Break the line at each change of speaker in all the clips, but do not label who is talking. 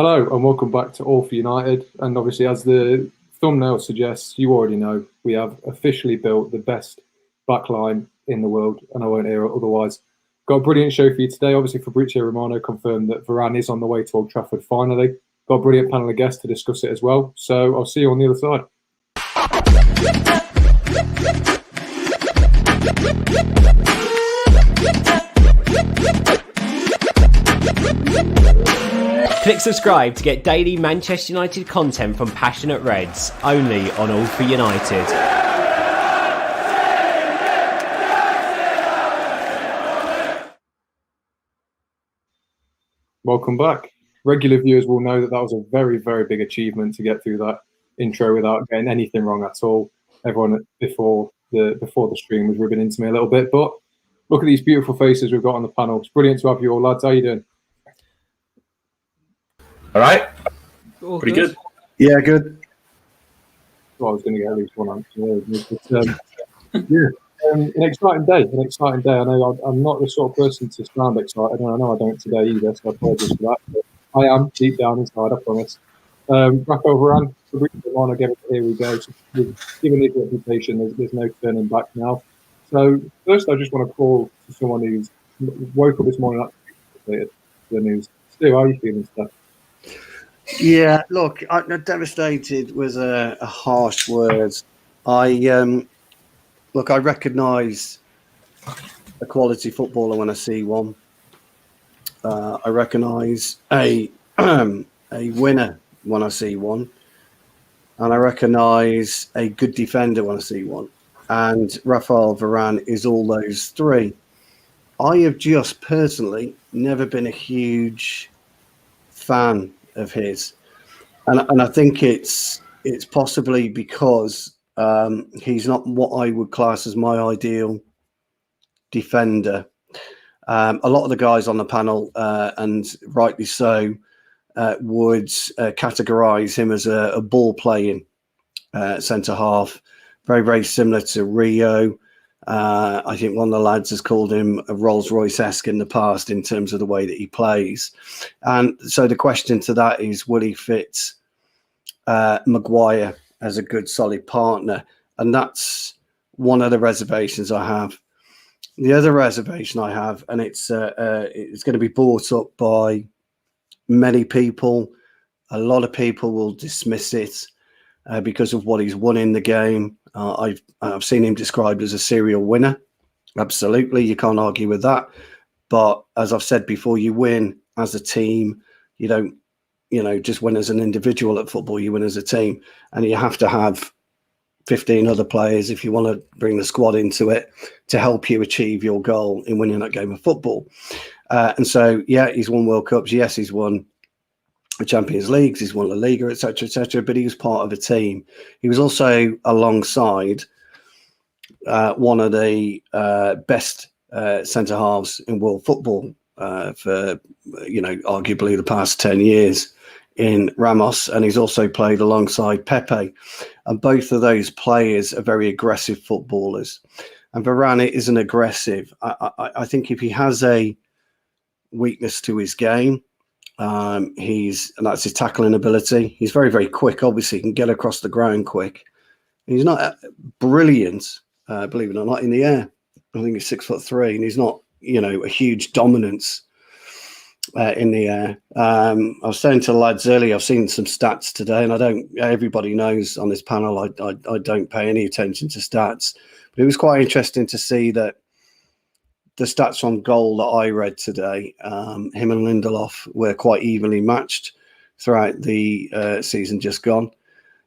Hello and welcome back to All for United. And obviously, as the thumbnail suggests, you already know we have officially built the best backline in the world, and I won't hear it otherwise. Got a brilliant show for you today. Obviously, Fabrizio Romano confirmed that Varane is on the way to Old Trafford finally. Got a brilliant panel of guests to discuss it as well. So I'll see you on the other side.
Click subscribe to get daily Manchester United content from Passionate Reds, only on All for United.
Welcome back. Regular viewers will know that was a very, very big achievement to get through that intro without getting anything wrong at all. Everyone before the stream was ribbing into me a little bit, but look at these beautiful faces we've got on the panel. It's brilliant to have you all, lads. How you doing?
All right.
All
Pretty good.
Yeah, good.
Well, I was going to get at least one answer. An exciting day. I know I'm not the sort of person to sound excited, and I know I don't today either, so I apologize for that. But I am deep down inside, I promise. Raphael Varane, here we go. So given his reputation, there's no turning back now. So first, I just want to call to someone who's woke up this morning updated the news. Stu, how are you feeling, Steph?
Yeah, look, devastated was a harsh word. I recognise a quality footballer when I see one. I recognise a winner when I see one, and I recognise a good defender when I see one. And Raphael Varane is all those three. I have just personally never been a huge fan of his, and I think it's possibly because he's not what I would class as my ideal defender. A lot of the guys on the panel, and rightly so, would categorise him as a ball-playing centre half, very, very similar to Rio. I think one of the lads has called him a Rolls-Royce-esque in the past in terms of the way that he plays. And so the question to that is, will he fit Maguire as a good, solid partner? And that's one of the reservations I have. The other reservation I have, and it's going to be brought up by many people. A lot of people will dismiss it because of what he's won in the game. I've seen him described as a serial winner. Absolutely, you can't argue with that. But as I've said before, you win as a team. You don't, just win as an individual at football. You win as a team, and you have to have 15 other players if you want to bring the squad into it to help you achieve your goal in winning that game of football. And so, yeah, he's won World Cups. Yes, he's won the Champions Leagues, he's won La Liga, etc., but he was part of a team. He was also alongside one of the best centre halves in world football for arguably the past 10 years in Ramos, and he's also played alongside Pepe, and both of those players are very aggressive footballers. And Varane isn't aggressive. I think if he has a weakness to his game, and that's his tackling ability. He's very, very quick. Obviously, he can get across the ground quick. He's not brilliant, believe it or not, in the air. I think he's 6'3", and he's not, a huge dominance in the air. I was saying to the lads earlier, I've seen some stats today, and everybody knows on this panel, I don't pay any attention to stats, but it was quite interesting to see that the stats on goal that I read today, him and Lindelof were quite evenly matched throughout the season just gone.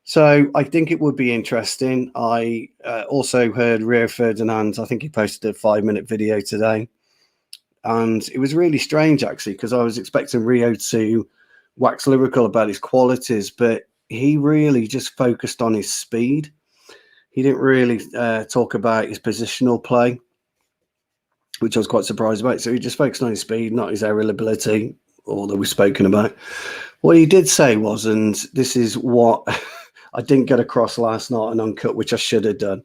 So I think it would be interesting. I also heard Rio Ferdinand, I think he posted a 5-minute video today. And it was really strange, actually, because I was expecting Rio to wax lyrical about his qualities, but he really just focused on his speed. He didn't really talk about his positional play, which I was quite surprised about. So he just focused on his speed, not his aerial ability, all that we've spoken about. What he did say was, and this is what I didn't get across last night and Uncut, which I should have done.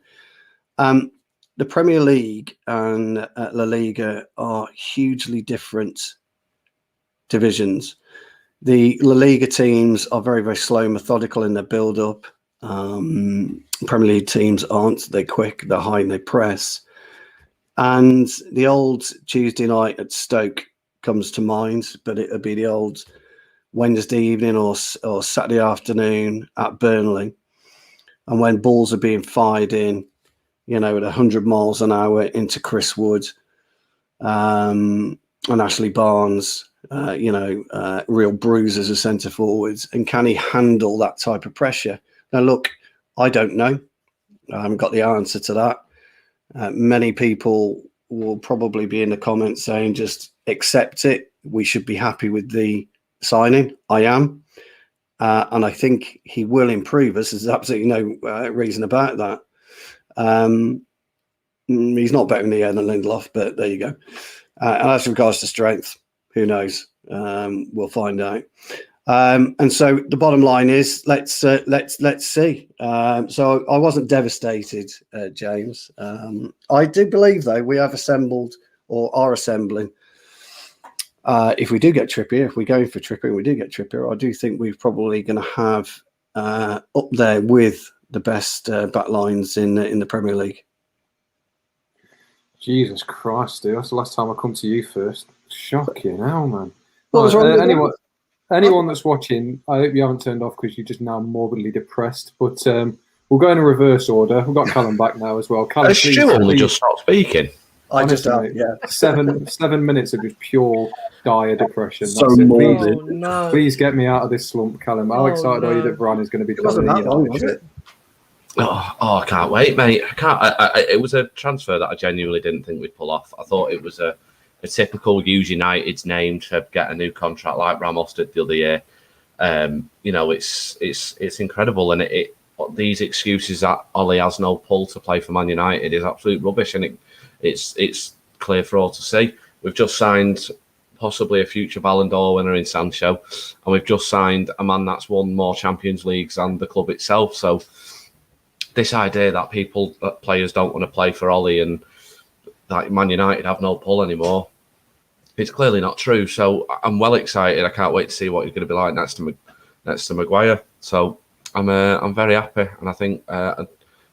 The Premier League and La Liga are hugely different divisions. The La Liga teams are very, very slow, methodical in their build-up. Premier League teams aren't. They're quick, they're high, and they press. And the old Tuesday night at Stoke comes to mind, but it would be the old Wednesday evening or Saturday afternoon at Burnley. And when balls are being fired in, at 100 miles an hour into Chris Wood and Ashley Barnes, real bruisers as centre forwards. And can he handle that type of pressure? Now, look, I don't know. I haven't got the answer to that. Many people will probably be in the comments saying just accept it. We should be happy with the signing. I am. And I think he will improve us. There's absolutely no reason about that. He's not better in the air than Lindelof, but there you go. And as regards to strength, who knows? We'll find out. And so the bottom line is, let's see. So I wasn't devastated, James. I do believe, though, we have assembled or are assembling. If we do get Trippier, if we're going for Trippier, and we do get Trippier, I do think we're probably going to have up there with the best back lines in the Premier League.
Jesus Christ, dude! That's the last time I come to you first. Shocking, hell, man.
What was wrong with
Anyone that's watching, I hope you haven't turned off because you're just now morbidly depressed. But we'll go in a reverse order. We've got Callum back now as well. Callum,
Stu only just stopped speaking.
I just
Honestly,
yeah.
7 minutes of just pure dire depression.
So
That's it.
morbid.
Oh, no.
Please get me out of this slump, Callum. How
Oh,
excited are you
no.
that Varane is going to be
It wasn't that long, was it?
Oh, I can't wait, mate. I can't. It was a transfer that I genuinely didn't think we'd pull off. I thought it was a typical use United's name to get a new contract like Ramos did the other year. It's incredible, and these excuses that Ollie has no pull to play for Man United is absolute rubbish, and it's clear for all to see. We've just signed possibly a future Ballon d'Or winner in Sancho, and we've just signed a man that's won more Champions Leagues than the club itself. So this idea that players don't want to play for Ollie and that Man United have no pull anymore, it's clearly not true. So I'm well excited. I can't wait to see what he's going to be like next to Maguire. So I'm very happy, and I think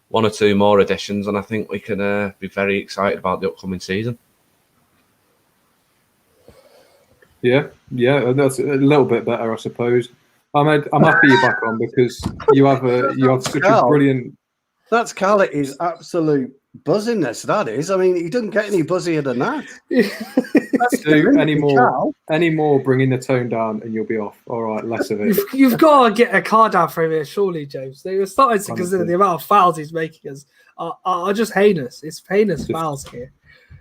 one or two more additions, and I think we can be very excited about the upcoming season. Yeah,
that's a little bit better, I suppose. I'm happy you're back on because you have such a brilliant.
That's Cal. It is absolute buzziness. That is. I mean, he doesn't get any buzzier than that.
Any more, bringing the tone down, and you'll be off. All right, less of it.
You've got to get a car down for him here, surely, James. They were starting to consider the amount of fouls he's making us are just heinous. It's heinous fouls here.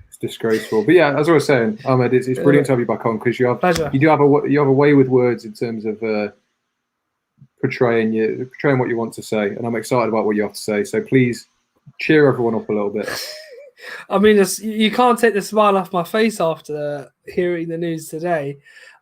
It's disgraceful. But yeah, as I was saying, Ahmed, it's brilliant to have you back on because you have a way with words in terms of portraying what you want to say, and I'm excited about what you have to say. So please cheer everyone up a little bit.
I mean, you can't take the smile off my face after hearing the news today.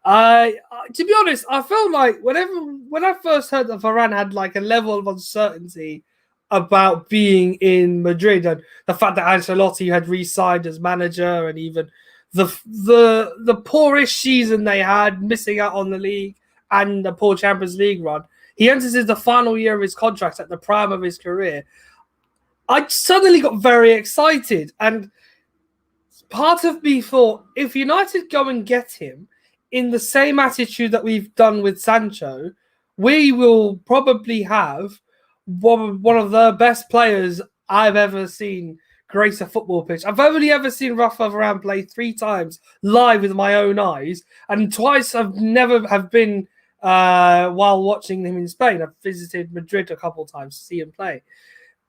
To be honest, I felt like when I first heard that Varane had like a level of uncertainty about being in Madrid, and the fact that Ancelotti had re-signed as manager, and even the poorish season they had, missing out on the league and the poor Champions League run, he enters the final year of his contract at the prime of his career. I suddenly got very excited, and part of me thought, if United go and get him in the same attitude that we've done with Sancho, we will probably have one of the best players I've ever seen grace a football pitch. I've only ever seen Raphael Varane play 3 times live with my own eyes, and twice I've never have been while watching him in Spain. I've visited Madrid a couple of times to see him play.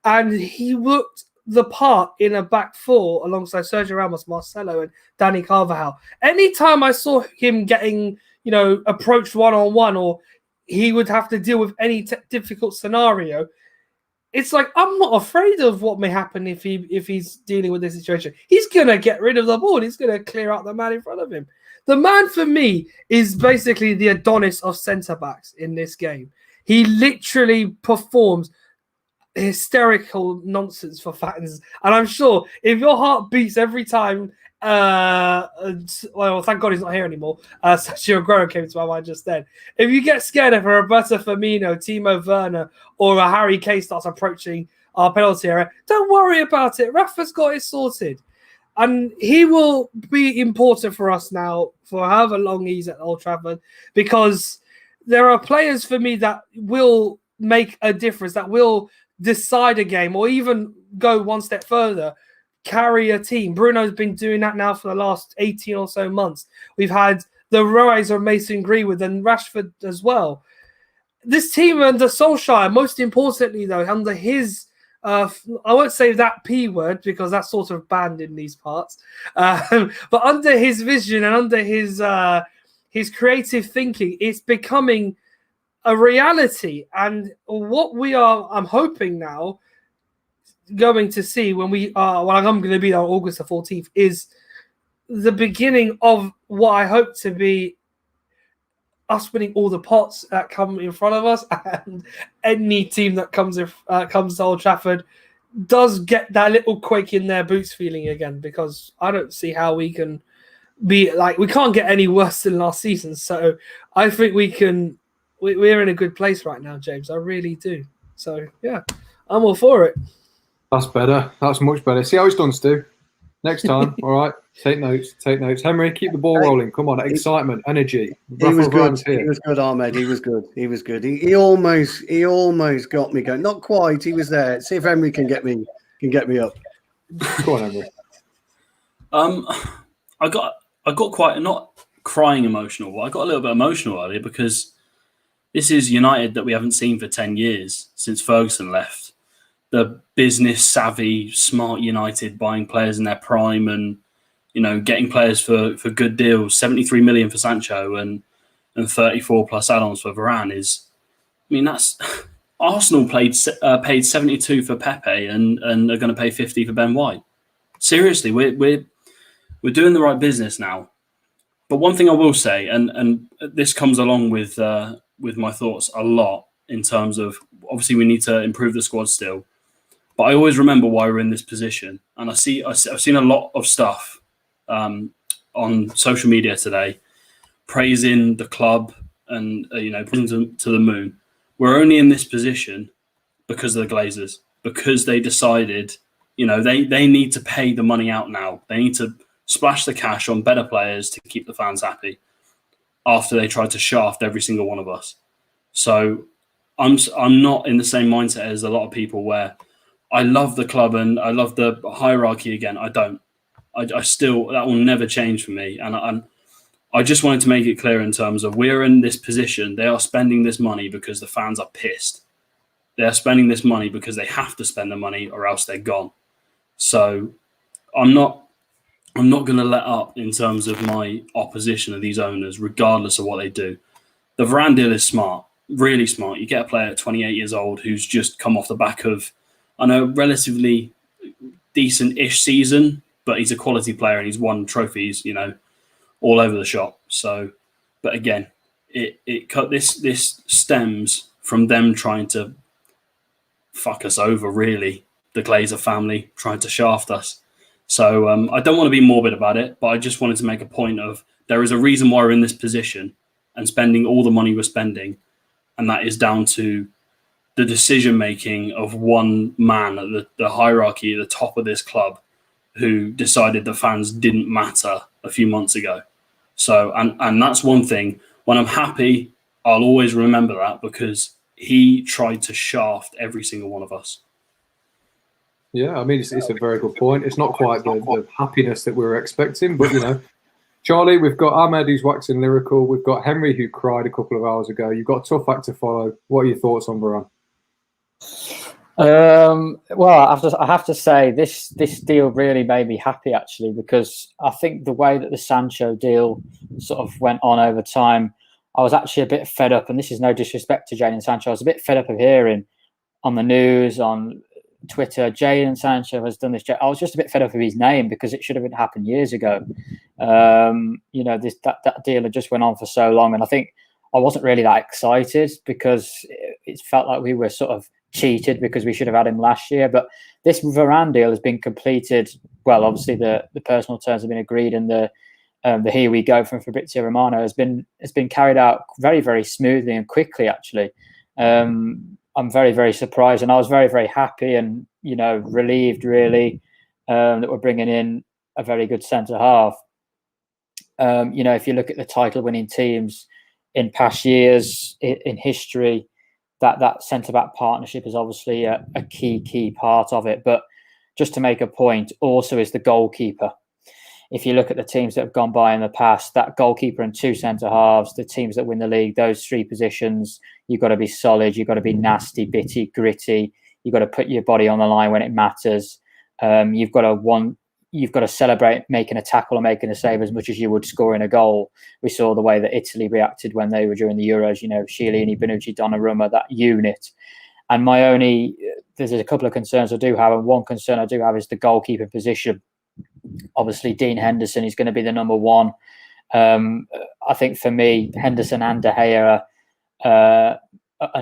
And he looked the part in a back four alongside Sergio Ramos, Marcelo, and Danny Carvajal. Anytime I saw him getting, approached one-on-one, or he would have to deal with any difficult scenario, it's like, I'm not afraid of what may happen if he's dealing with this situation. He's going to get rid of the ball. He's going to clear out the man in front of him. The man, for me, is basically the Adonis of centre-backs in this game. He literally performs hysterical nonsense for fans. And I'm sure if your heart beats every time, well, thank God he's not here anymore. Sergio Aguero came to my mind just then. If you get scared if a Roberto Firmino, Timo Werner, or a Harry Kane starts approaching our penalty area, don't worry about it. Rafa's got it sorted. And he will be important for us now for however long he's at Old Trafford, because there are players for me that will make a difference, that will decide a game, or even go one step further, carry a team. Bruno's been doing that now for the last 18 or so months. We've had the rise of Mason Greenwood and Rashford as well. This team under Solskjaer, most importantly though, under his I won't say that P word because that's sort of banned in these parts. But under his vision and under his creative thinking, it's becoming a reality. And what I'm hoping now, going to see when I'm going to be there on August the 14th, is the beginning of what I hope to be us winning all the pots that come in front of us, and any team that comes to Old Trafford does get that little quake in their boots feeling again, because I don't see how we can be like, we can't get any worse than last season. So I think we're in a good place right now, James. I really do. So yeah, I'm all for it.
That's better. That's much better. See how it's done, Stu. Next time, all right. Take notes. Henry, keep the ball rolling. Come on, excitement, energy.
He was good. He was good, Ahmed. He was good. He almost got me going. Not quite. He was there. See if Henry can get me up.
Go on, Henry.
I got quite, not crying emotional, but I got a little bit emotional earlier because this is United that we haven't seen for 10 years since Ferguson left. The business savvy, smart United buying players in their prime and, getting players for good deals. 73 million for Sancho and 34 plus add-ons for Varane that's Arsenal paid 72 for Pepe and are going to pay 50 for Ben White. Seriously, we're doing the right business now. But one thing I will say, and this comes along with my thoughts a lot in terms of, obviously we need to improve the squad still. But I always remember why we're in this position. And I've seen a lot of stuff on social media today praising the club and, praising to the moon. We're only in this position because of the Glazers, because they decided, they need to pay the money out now. They need to splash the cash on better players to keep the fans happy after they tried to shaft every single one of us. So I'm not in the same mindset as a lot of people where I love the club and I love the hierarchy again. I don't. I still, that will never change for me. And I just wanted to make it clear in terms of, we're in this position. They are spending this money because the fans are pissed. They are spending this money because they have to spend the money or else they're gone. So I'm not going to let up in terms of my opposition of these owners, regardless of what they do. The Varane deal is smart, really smart. You get a player at 28 years old who's just come off the back of, I know, relatively decent-ish season, but he's a quality player and he's won trophies, all over the shop. So, but again, this stems from them trying to fuck us over, really. The Glazer family trying to shaft us. So I don't want to be morbid about it, but I just wanted to make a point of, there is a reason why we're in this position and spending all the money we're spending, and that is down to the decision-making of one man at the hierarchy at the top of this club who decided the fans didn't matter a few months ago. So, and that's one thing. When I'm happy, I'll always remember that, because he tried to shaft every single one of us.
Yeah, I mean, it's a very good point. It's not quite the happiness that we were expecting, but, Charlie, we've got Ahmed who's waxing lyrical. We've got Henry who cried a couple of hours ago. You've got a tough act to follow. What are your thoughts on Varane?
Well, I have to say this deal really made me happy, actually, because I think the way that the Sancho deal sort of went on over time, I was actually a bit fed up, and this is no disrespect to Jadon Sancho. I was a bit fed up of hearing on the news, on Twitter, Jadon Sancho has done this. I was just a bit fed up of his name, because it should have happened years ago. That deal had just went on for so long, and I think I wasn't really that excited, because it felt like we were sort of cheated because we should have had him last year. But this Varane deal has been completed. Well, obviously the personal terms have been agreed, and the here we go from Fabrizio Romano has been carried out very, very smoothly and quickly. Actually, I'm very, very surprised, and I was very, very happy and relieved really that we're bringing in a very good centre half. If you look at the title-winning teams in past years in history, that centre-back partnership is obviously a key part of it. But just to make a point, also is the goalkeeper. If you look at the teams that have gone by in the past, that goalkeeper and two centre halves, the teams that win the league, those three positions, you've got to be solid, you've got to be nasty, bitty, gritty, you've got to put your body on the line when it matters. You've got to celebrate making a tackle or making a save as much as you would scoring a goal. We saw the way that Italy reacted when they were during the Euros, Chiellini, Bonucci, Donnarumma, that unit. And there's a couple of concerns I do have, and one concern I do have is the goalkeeper position. Obviously, Dean Henderson is going to be the number one. I think for me, Henderson and De Gea are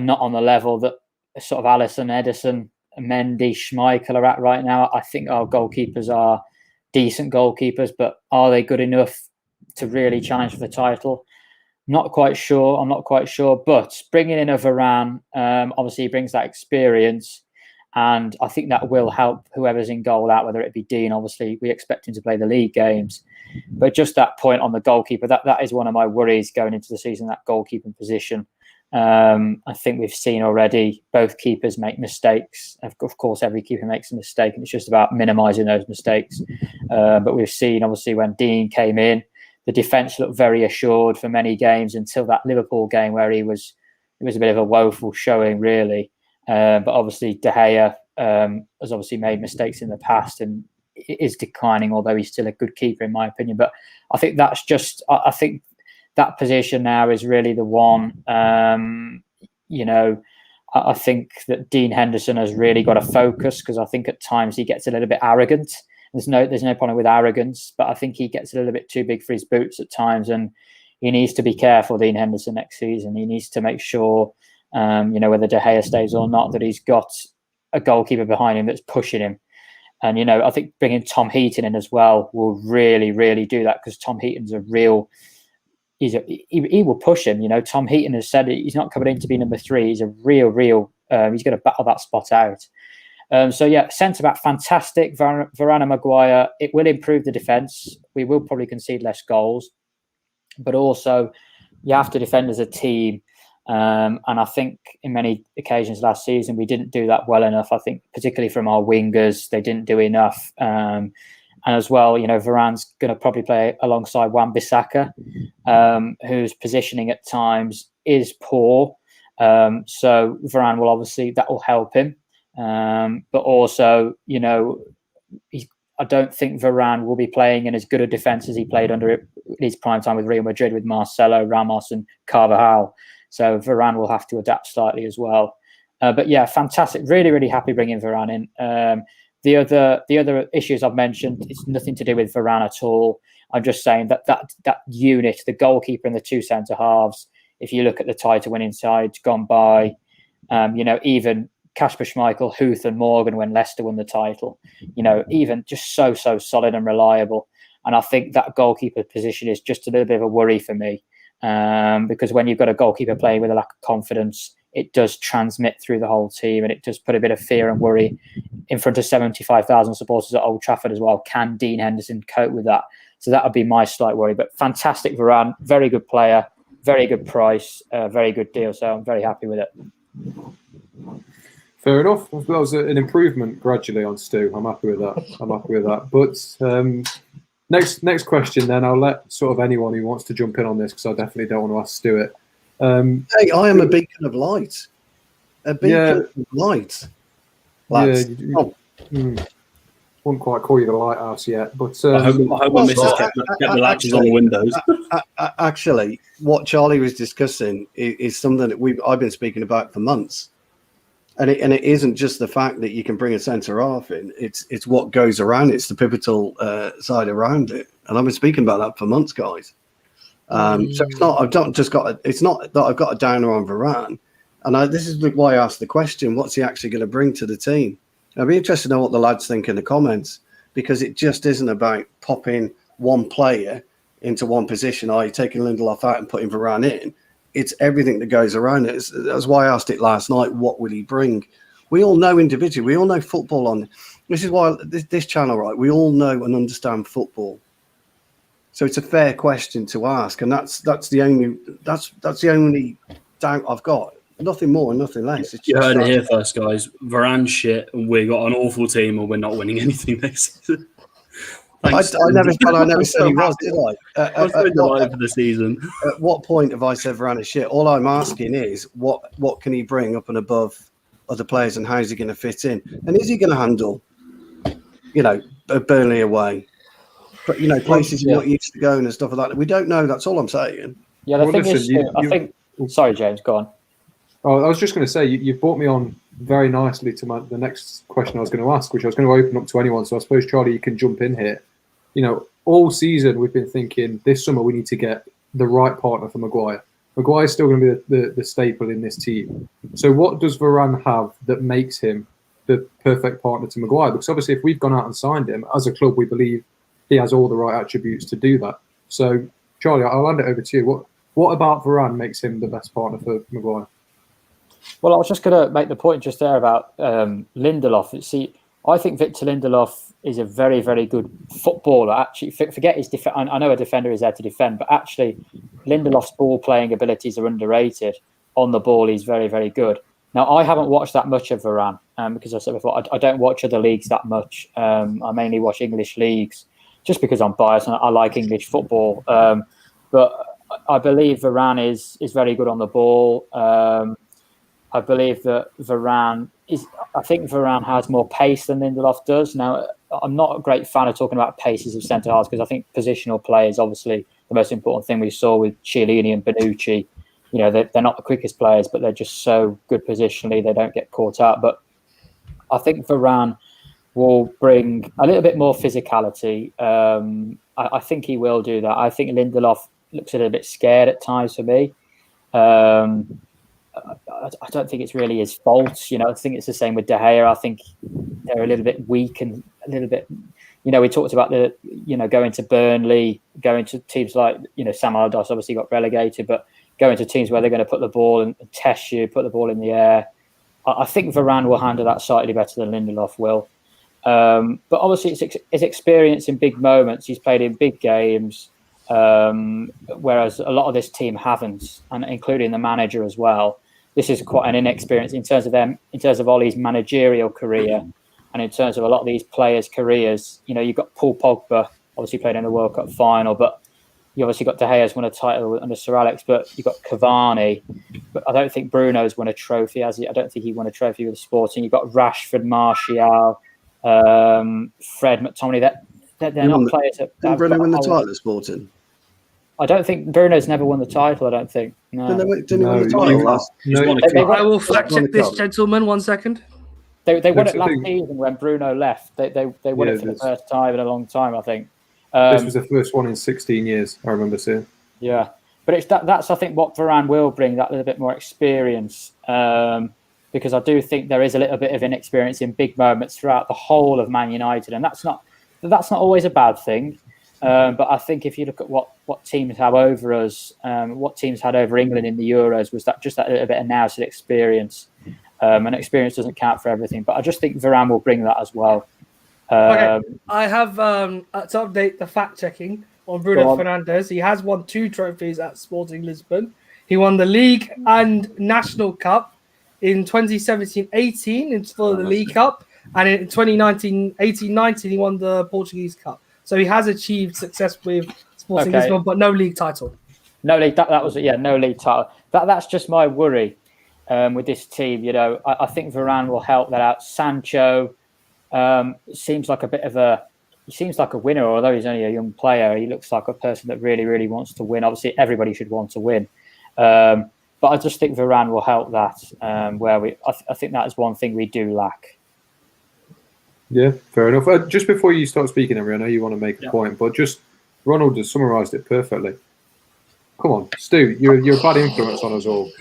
not on the level that sort of Alisson, Ederson, Mendy, Schmeichel are at right now. I think our goalkeepers are decent goalkeepers, but are they good enough to really challenge for the title? I'm not quite sure. But bringing in a Varane, obviously he brings that experience, and I think that will help whoever's in goal out, whether it be Dean. Obviously, we expect him to play the league games. But just that point on the goalkeeper, that is one of my worries going into the season, that goalkeeping position. I think we've seen already both keepers make mistakes. Of course, every keeper makes a mistake, and it's just about minimising those mistakes. But we've seen, obviously, when Dean came in, the defence looked very assured for many games until that Liverpool game where it was a bit of a woeful showing, really. But obviously, De Gea has obviously made mistakes in the past and is declining, although he's still a good keeper, in my opinion. But I think that's just, I think that position now is really the one. I think that Dean Henderson has really got to focus, because I think at times he gets a little bit arrogant. There's no problem with arrogance, but I think he gets a little bit too big for his boots at times, and he needs to be careful, Dean Henderson, next season. He needs to make sure, whether De Gea stays or not, that he's got a goalkeeper behind him that's pushing him. And, I think bringing Tom Heaton in as well will really, really do that, because Tom Heaton's a real... He will push him. Tom Heaton has said he's not coming in to be number 3. He's a real. He's going to battle that spot out. Centre back, fantastic. Varane and Maguire. It will improve the defence. We will probably concede less goals, but also you have to defend as a team. And I think in many occasions last season we didn't do that well enough. I think particularly from our wingers, they didn't do enough. And as well, Varane's going to probably play alongside Wan-Bissaka, whose positioning at times is poor. So Varane will obviously, that will help him. But also, I don't think Varane will be playing in as good a defence as he played under his prime time with Real Madrid, with Marcelo, Ramos and Carvajal. So Varane will have to adapt slightly as well. But yeah, fantastic. Really, really happy bringing Varane in. The other issues I've mentioned, it's nothing to do with Varane at all. I'm just saying that unit, the goalkeeper and the two centre halves, if you look at the title-winning sides gone by, even Kasper Schmeichel, Huth and Morgan when Leicester won the title, even just so solid and reliable. And I think that goalkeeper position is just a little bit of a worry for me, because when you've got a goalkeeper playing with a lack of confidence, it does transmit through the whole team, and it does put a bit of fear and worry in front of 75,000 supporters at Old Trafford as well. Can Dean Henderson cope with that? So that would be my slight worry. But fantastic Varane, very good player, very good price, very good deal. So I'm very happy with it.
Fair enough. That was an improvement gradually on Stu. I'm happy with that. But next question then. I'll let sort of anyone who wants to jump in on this, because I definitely don't want to ask Stu it.
Hey, I am a beacon of light. A beacon of light. Lads.
Wouldn't quite call you the lighthouse yet, but
I hope my missus kept the latches on the windows.
Actually, what Charlie was discussing is something that I've been speaking about for months, and it isn't just the fact that you can bring a centre half in. It's what goes around. It's the pivotal side around it, and I've been speaking about that for months, guys. So it's not. It's not that I've got a downer on Varane. And this is why I asked the question, what's he actually going to bring to the team? I'd be interested to know what the lads think in the comments, because it just isn't about popping one player into one position, i.e. taking Lindelof out and putting Varane in. It's everything that goes around it. That's why I asked it last night, what would he bring? We all know individually, we all know football on. This is why this channel, right, we all know and understand football. So it's a fair question to ask, and that's the only doubt I've got. Nothing more, nothing less. It's
You
just
heard it
that.
here first, guys. Varane shit, and we got an awful team, and we're not winning anything next season.
I never said he was, did I?
I'm so delighted for the season.
At what point have I said Varane is shit? All I'm asking is what can he bring up and above other players, and how's he going to fit in? And is he going to handle, Burnley away? But, places you're not used to going and stuff like that. We don't know. That's all I'm saying.
Yeah, the thing is, I think. Sorry, James, go on.
Oh, I was just going to say, you've brought me on very nicely to the next question I was going to ask, which I was going to open up to anyone. So I suppose, Charlie, you can jump in here. All season we've been thinking this summer we need to get the right partner for Maguire. Maguire's still going to be the staple in this team. So what does Varane have that makes him the perfect partner to Maguire? Because obviously if we've gone out and signed him, as a club, we believe he has all the right attributes to do that. So, Charlie, I'll hand it over to you. What about Varane makes him the best partner for Maguire?
Well, I was just going to make the point just there about Lindelof. See, I think Victor Lindelof is a very, very good footballer. Actually, forget his defense. I know a defender is there to defend, but actually, Lindelof's ball-playing abilities are underrated. On the ball, he's very, very good. Now, I haven't watched that much of Varane because I said before, I don't watch other leagues that much. I mainly watch English leagues just because I'm biased and I like English football. But I believe Varane is very good on the ball. I believe that I think Varane has more pace than Lindelof does. Now, I'm not a great fan of talking about paces of centre halves because I think positional play is obviously the most important thing we saw with Chiellini and Bonucci. They're not the quickest players, but they're just so good positionally, they don't get caught out. But I think Varane will bring a little bit more physicality. I think he will do that. I think Lindelof looks a little bit scared at times for me. I don't think it's really his fault. I think it's the same with De Gea. I think they're a little bit weak and a little bit, we talked about going to Burnley, going to teams like, Sam Allardyce obviously got relegated, but going to teams where they're going to put the ball and test you, put the ball in the air. I think Varane will handle that slightly better than Lindelof will. But obviously it's his experience in big moments. He's played in big games, whereas a lot of this team haven't, and including the manager as well. This is quite an inexperience in terms of Ollie's managerial career, and in terms of a lot of these players' careers. You've got Paul Pogba, obviously played in the World Cup final, but you obviously got De Gea's won a title under Sir Alex, but you've got Cavani. But I don't think Bruno's won a trophy, has he? I don't think he won a trophy with Sporting. You've got Rashford, Martial, Fred, McTominay. They're not players that...
Didn't Bruno win the title at Sporting?
I don't think Bruno's never won the title. I don't think. No.
Didn't he win the title?
I will fact check this, gentleman. 1 second.
They won it last season when Bruno left. They won it for the first time in a long time, I think.
This was the first one in 16 years, I remember seeing.
Yeah, but it's that's I think what Varane will bring, that little bit more experience, because I do think there is a little bit of inexperience in big moments throughout the whole of Man United, and that's not always a bad thing. But I think if you look at what teams have over us, what teams had over England in the Euros, was that little bit of nous experience. And experience doesn't count for everything. But I just think Varane will bring that as well.
Okay. I have to update the fact checking on Bruno Fernandes. He has won 2 trophies at Sporting Lisbon. He won the League and National Cup in 2017-18 for the League Cup. And in 2019-18-19, he won the Portuguese Cup. So he has achieved success with Sporting Lisbon, but no league title.
No league. That was no league title. That's just my worry with this team. I think Varane will help that out. Sancho seems like a winner, although he's only a young player. He looks like a person that really, really wants to win. Obviously, everybody should want to win. But I just think Varane will help that. I think that is one thing we do lack.
Yeah, fair enough. Just before you start speaking, Henry, I know you want to make a point, but just Ronald has summarised it perfectly. Come on, Stu, you're a bad influence on us all.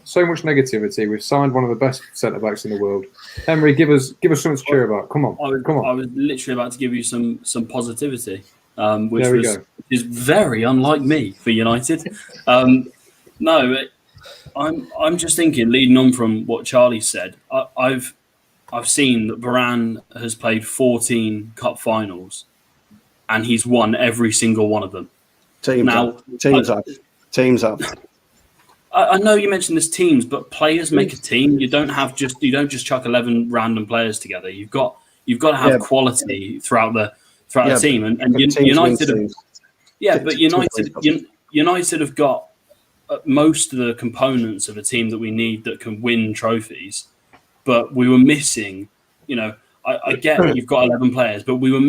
So much negativity. We've signed one of the best centre backs in the world. Henry, give us something to cheer about. Come on.
I was literally about to give you some positivity, which
There we go.
is very unlike me for United. No, I'm just thinking, leading on from what Charlie said. I've seen that Varane has played 14 cup finals, and he's won every single one of them.
Teams up.
I know you mentioned this teams, but players make a team. You don't just chuck 11 random players together. You've got to have quality throughout the team. And United, United have got most of the components of a team that we need that can win trophies. But we were missing. I get you've got 11 players, but we were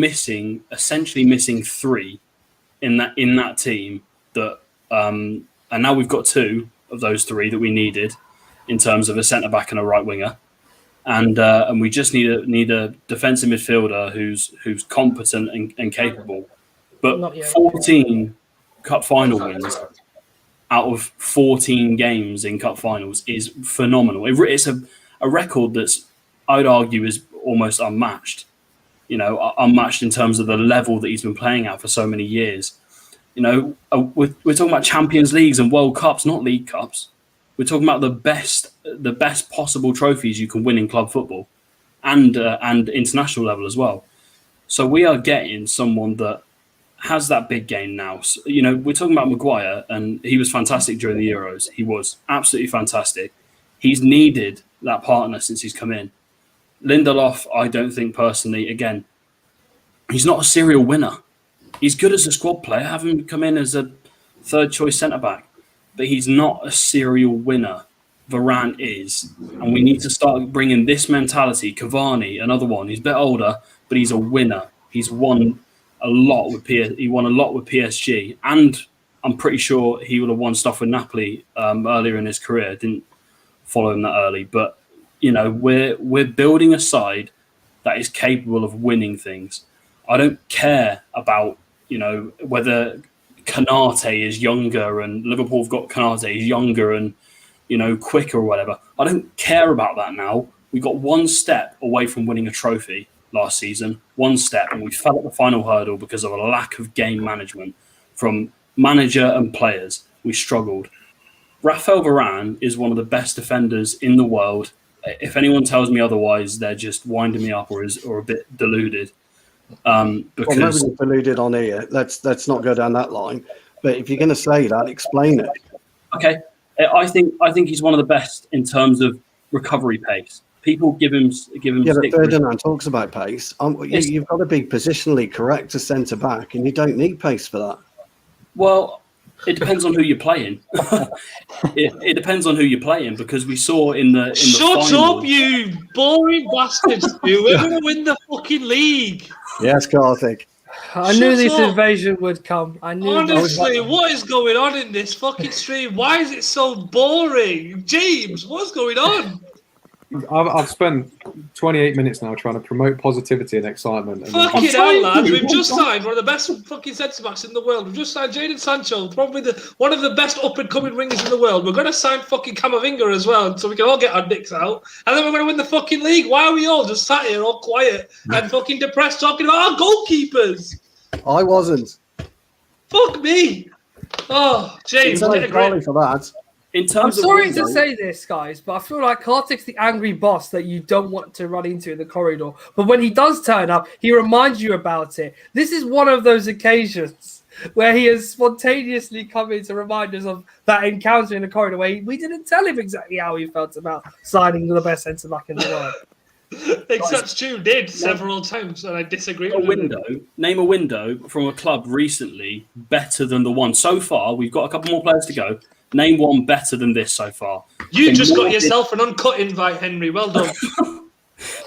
essentially missing 3 in that team. And now we've got 2 of those 3 that we needed in terms of a centre back and a right winger, and we just need a defensive midfielder who's competent and capable. But 14 cup final wins out of 14 games in cup finals is phenomenal. It's a record that's, I'd argue, is almost unmatched. Unmatched in terms of the level that he's been playing at for so many years. We're talking about Champions Leagues and World Cups, not League Cups. We're talking about the best possible trophies you can win in club football, and international level as well. So we are getting someone that has that big game now. So, we're talking about Maguire, and he was fantastic during the Euros. He was absolutely fantastic. He's needed that partner since he's come in. Lindelof, I don't think personally, again, he's not a serial winner. He's good as a squad player, have him come in as a third choice centre back, but he's not a serial winner. Varane is, and we need to start bringing this mentality. Cavani, another one, he's a bit older, but he's a winner. He's won a lot with PSG, and I'm pretty sure he would have won stuff with Napoli earlier in his career. Didn't follow him that early, but we're building a side that is capable of winning things. I don't care about whether Kanate is younger and Liverpool have got Kanate, he's younger and quicker or whatever. I don't care about that now. We got one step away from winning a trophy last season, one step, and we fell at the final hurdle because of a lack of game management from manager and players. We struggled. Raphael Varane is one of the best defenders in the world. If anyone tells me otherwise, they're just winding me up or a bit deluded. Because
nobody's deluded on here. Let's not go down that line. But if you're going to say that, explain it.
Okay, I think he's one of the best in terms of recovery pace. People give him. Yeah,
but Ferdinand talks about pace. You've got to be positionally correct as centre back, and you don't need pace for that.
Well, it depends on who you're playing. it depends on who you're playing, because we saw in the
Shut
final,
up, you boring bastards! We're going to win the fucking league.
Yes, Karthik.
I knew this invasion would come. I knew.
Honestly, what is going on in this fucking stream? Why is it so boring? James, what's going on?
I've spent 28 minutes now trying to promote positivity and excitement. And
fucking hell, lads. We've just signed one of the best fucking centre-backs in the world. We've just signed Jadon Sancho, probably one of the best up-and-coming wingers in the world. We're going to sign fucking Camavinga as well, so we can all get our dicks out. And then we're going to win the fucking league. Why are we all just sat here all quiet and fucking depressed talking about our goalkeepers?
I wasn't.
Fuck me. Oh, James,
get a grip for that.
I'm sorry to say this, guys, but I feel like Kartik's the angry boss that you don't want to run into in the corridor. But when he does turn up, he reminds you about it. This is one of those occasions where he has spontaneously come in to remind us of that encounter in the corridor where we didn't tell him exactly how he felt about signing the best centre-back in the world.
Except Stu did several times, and I disagree with him.
Name a window from a club recently better than the one. So far, we've got a couple more players to go. Name one better than this so far.
You just got yourself an uncut invite, Henry. Well done.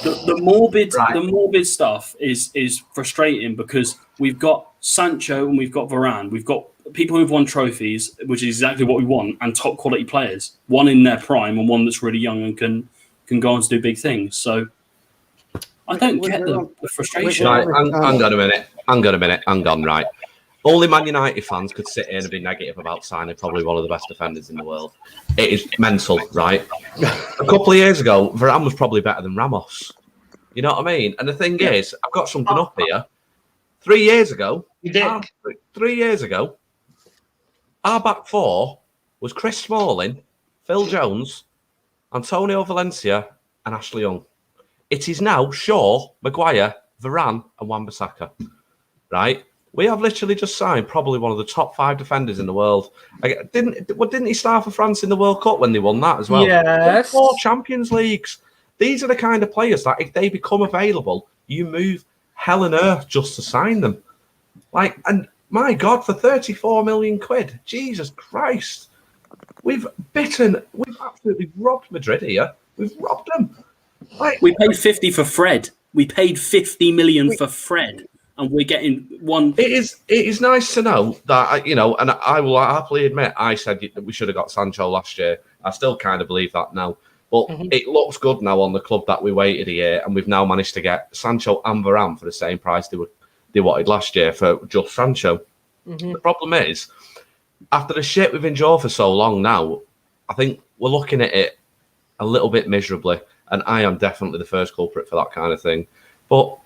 The morbid stuff is frustrating because we've got Sancho and we've got Varane. We've got people who've won trophies, which is exactly what we want, and top quality players. One in their prime and one that's really young and can go on to do big things. So I don't get the frustration.
Right, hang on a minute. Right. Only Man United fans could sit here and be negative about signing probably one of the best defenders in the world. It is mental, right? A couple of years ago, Varane was probably better than Ramos. You know what I mean? And the thing is, I've got something up here. 3 years ago,
You dick.
3 years ago, our back four was Chris Smalling, Phil Jones, Antonio Valencia, and Ashley Young. It is now Shaw, Maguire, Varane, and Wan-Bissaka. Right? We have literally just signed probably one of the top 5 defenders in the world. Didn't he start for France in the World Cup when they won that as well?
Yes.
4 Champions Leagues. These are the kind of players that if they become available, you move hell and earth just to sign them. Like, and my God, for 34 million quid, Jesus Christ. We've absolutely robbed Madrid here. We've robbed them. Like,
We paid 50 for Fred. We paid 50 million for Fred, and we're getting one.
It is nice to know that, you know, and I will happily admit I said that we should have got Sancho last year. I still kind of believe that now. But it looks good now on the club that we waited a year, and we've now managed to get Sancho and Varane for the same price they wanted last year for just Sancho. The problem is, after the shit we've endured for so long now, I think we're looking at it a little bit miserably, and I am definitely the first culprit for that kind of thing. But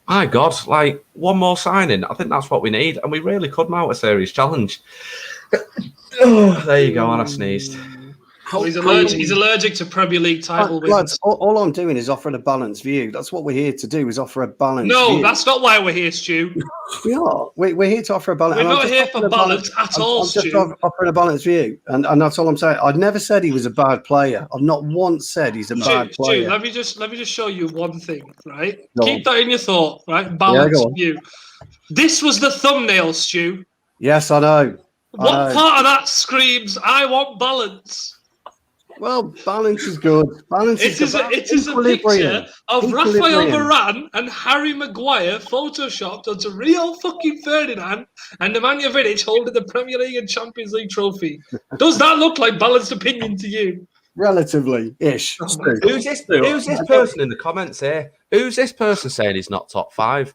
my God, like, one more signing, I think that's what we need, and we really could mount a serious challenge. Oh, there you go, and I sneezed.
He's allergic to Premier League title wins.
Lads, all I'm doing is offering a balanced view. That's what we're here to do, is offer a balanced view.
No, that's not why we're here, Stu.
We are. We're here to offer a balance.
We're not here for balance at all,
I'm just
Stu.
offering a balanced view. And that's all I'm saying. I'd never said he was a bad player. I've not once said he's a bad player.
Stu, let me just show you one thing, right?
Go
Keep
on.
that in your thought, right? Balanced
go on.
view. This was the thumbnail, Stu.
Yes, I know.
What part of that screams, I want balance?
Well, balance is good. Balance
It is
about
a
equilibrium.
picture of Raphael
Equilibrium.
Varane and Harry Maguire photoshopped onto Rio fucking Ferdinand and Nemanja Vidic holding the Premier League and Champions League trophy. Does that look like balanced opinion to you?
Relatively-ish. Stu.
Who's this person in the comments here? Who's this person saying he's not top 5?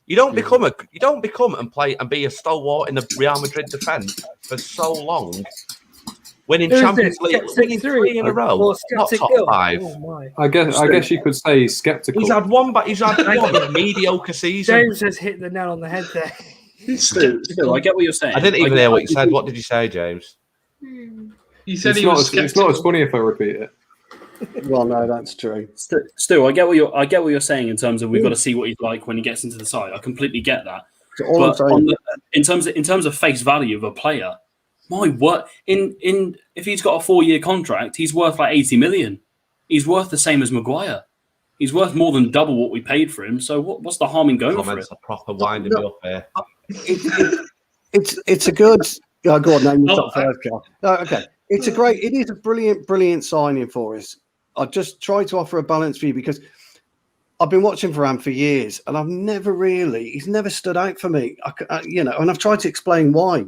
You don't become and play and be a stalwart in the Real Madrid defence for so long, winning
Who's
Champions
this?
League,
Skeptic
winning 3 in a
Or
row, not
Skeptic
top
Hill?
5.
Oh my.
I guess you could say he's sceptical.
He's had one mediocre season.
James has hit the nail on the head there.
Stu, I get what you're saying.
I didn't even hear what you said. What did you say, James?
He said
It's
he
not,
was
as, it's
skeptical.
not as funny if I repeat it.
Well, no, that's true.
Stu, I get what you're saying in terms of we've got to see what he's like when he gets into the side. I completely get that.
So all I'm
But
saying,
in terms of face value of a player, my word, if he's got a 4-year contract, he's worth like 80 million. He's worth the same as Maguire. He's worth more than double what we paid for him. So what's the harm in going for it?
Comments are proper winding me up here.
it's a good. Oh, go on, name your
Oh,
top 5, Carl. No, okay. It is a brilliant signing for us. I just try to offer a balanced view because I've been watching Varane for years, and he's never stood out for me. And I've tried to explain why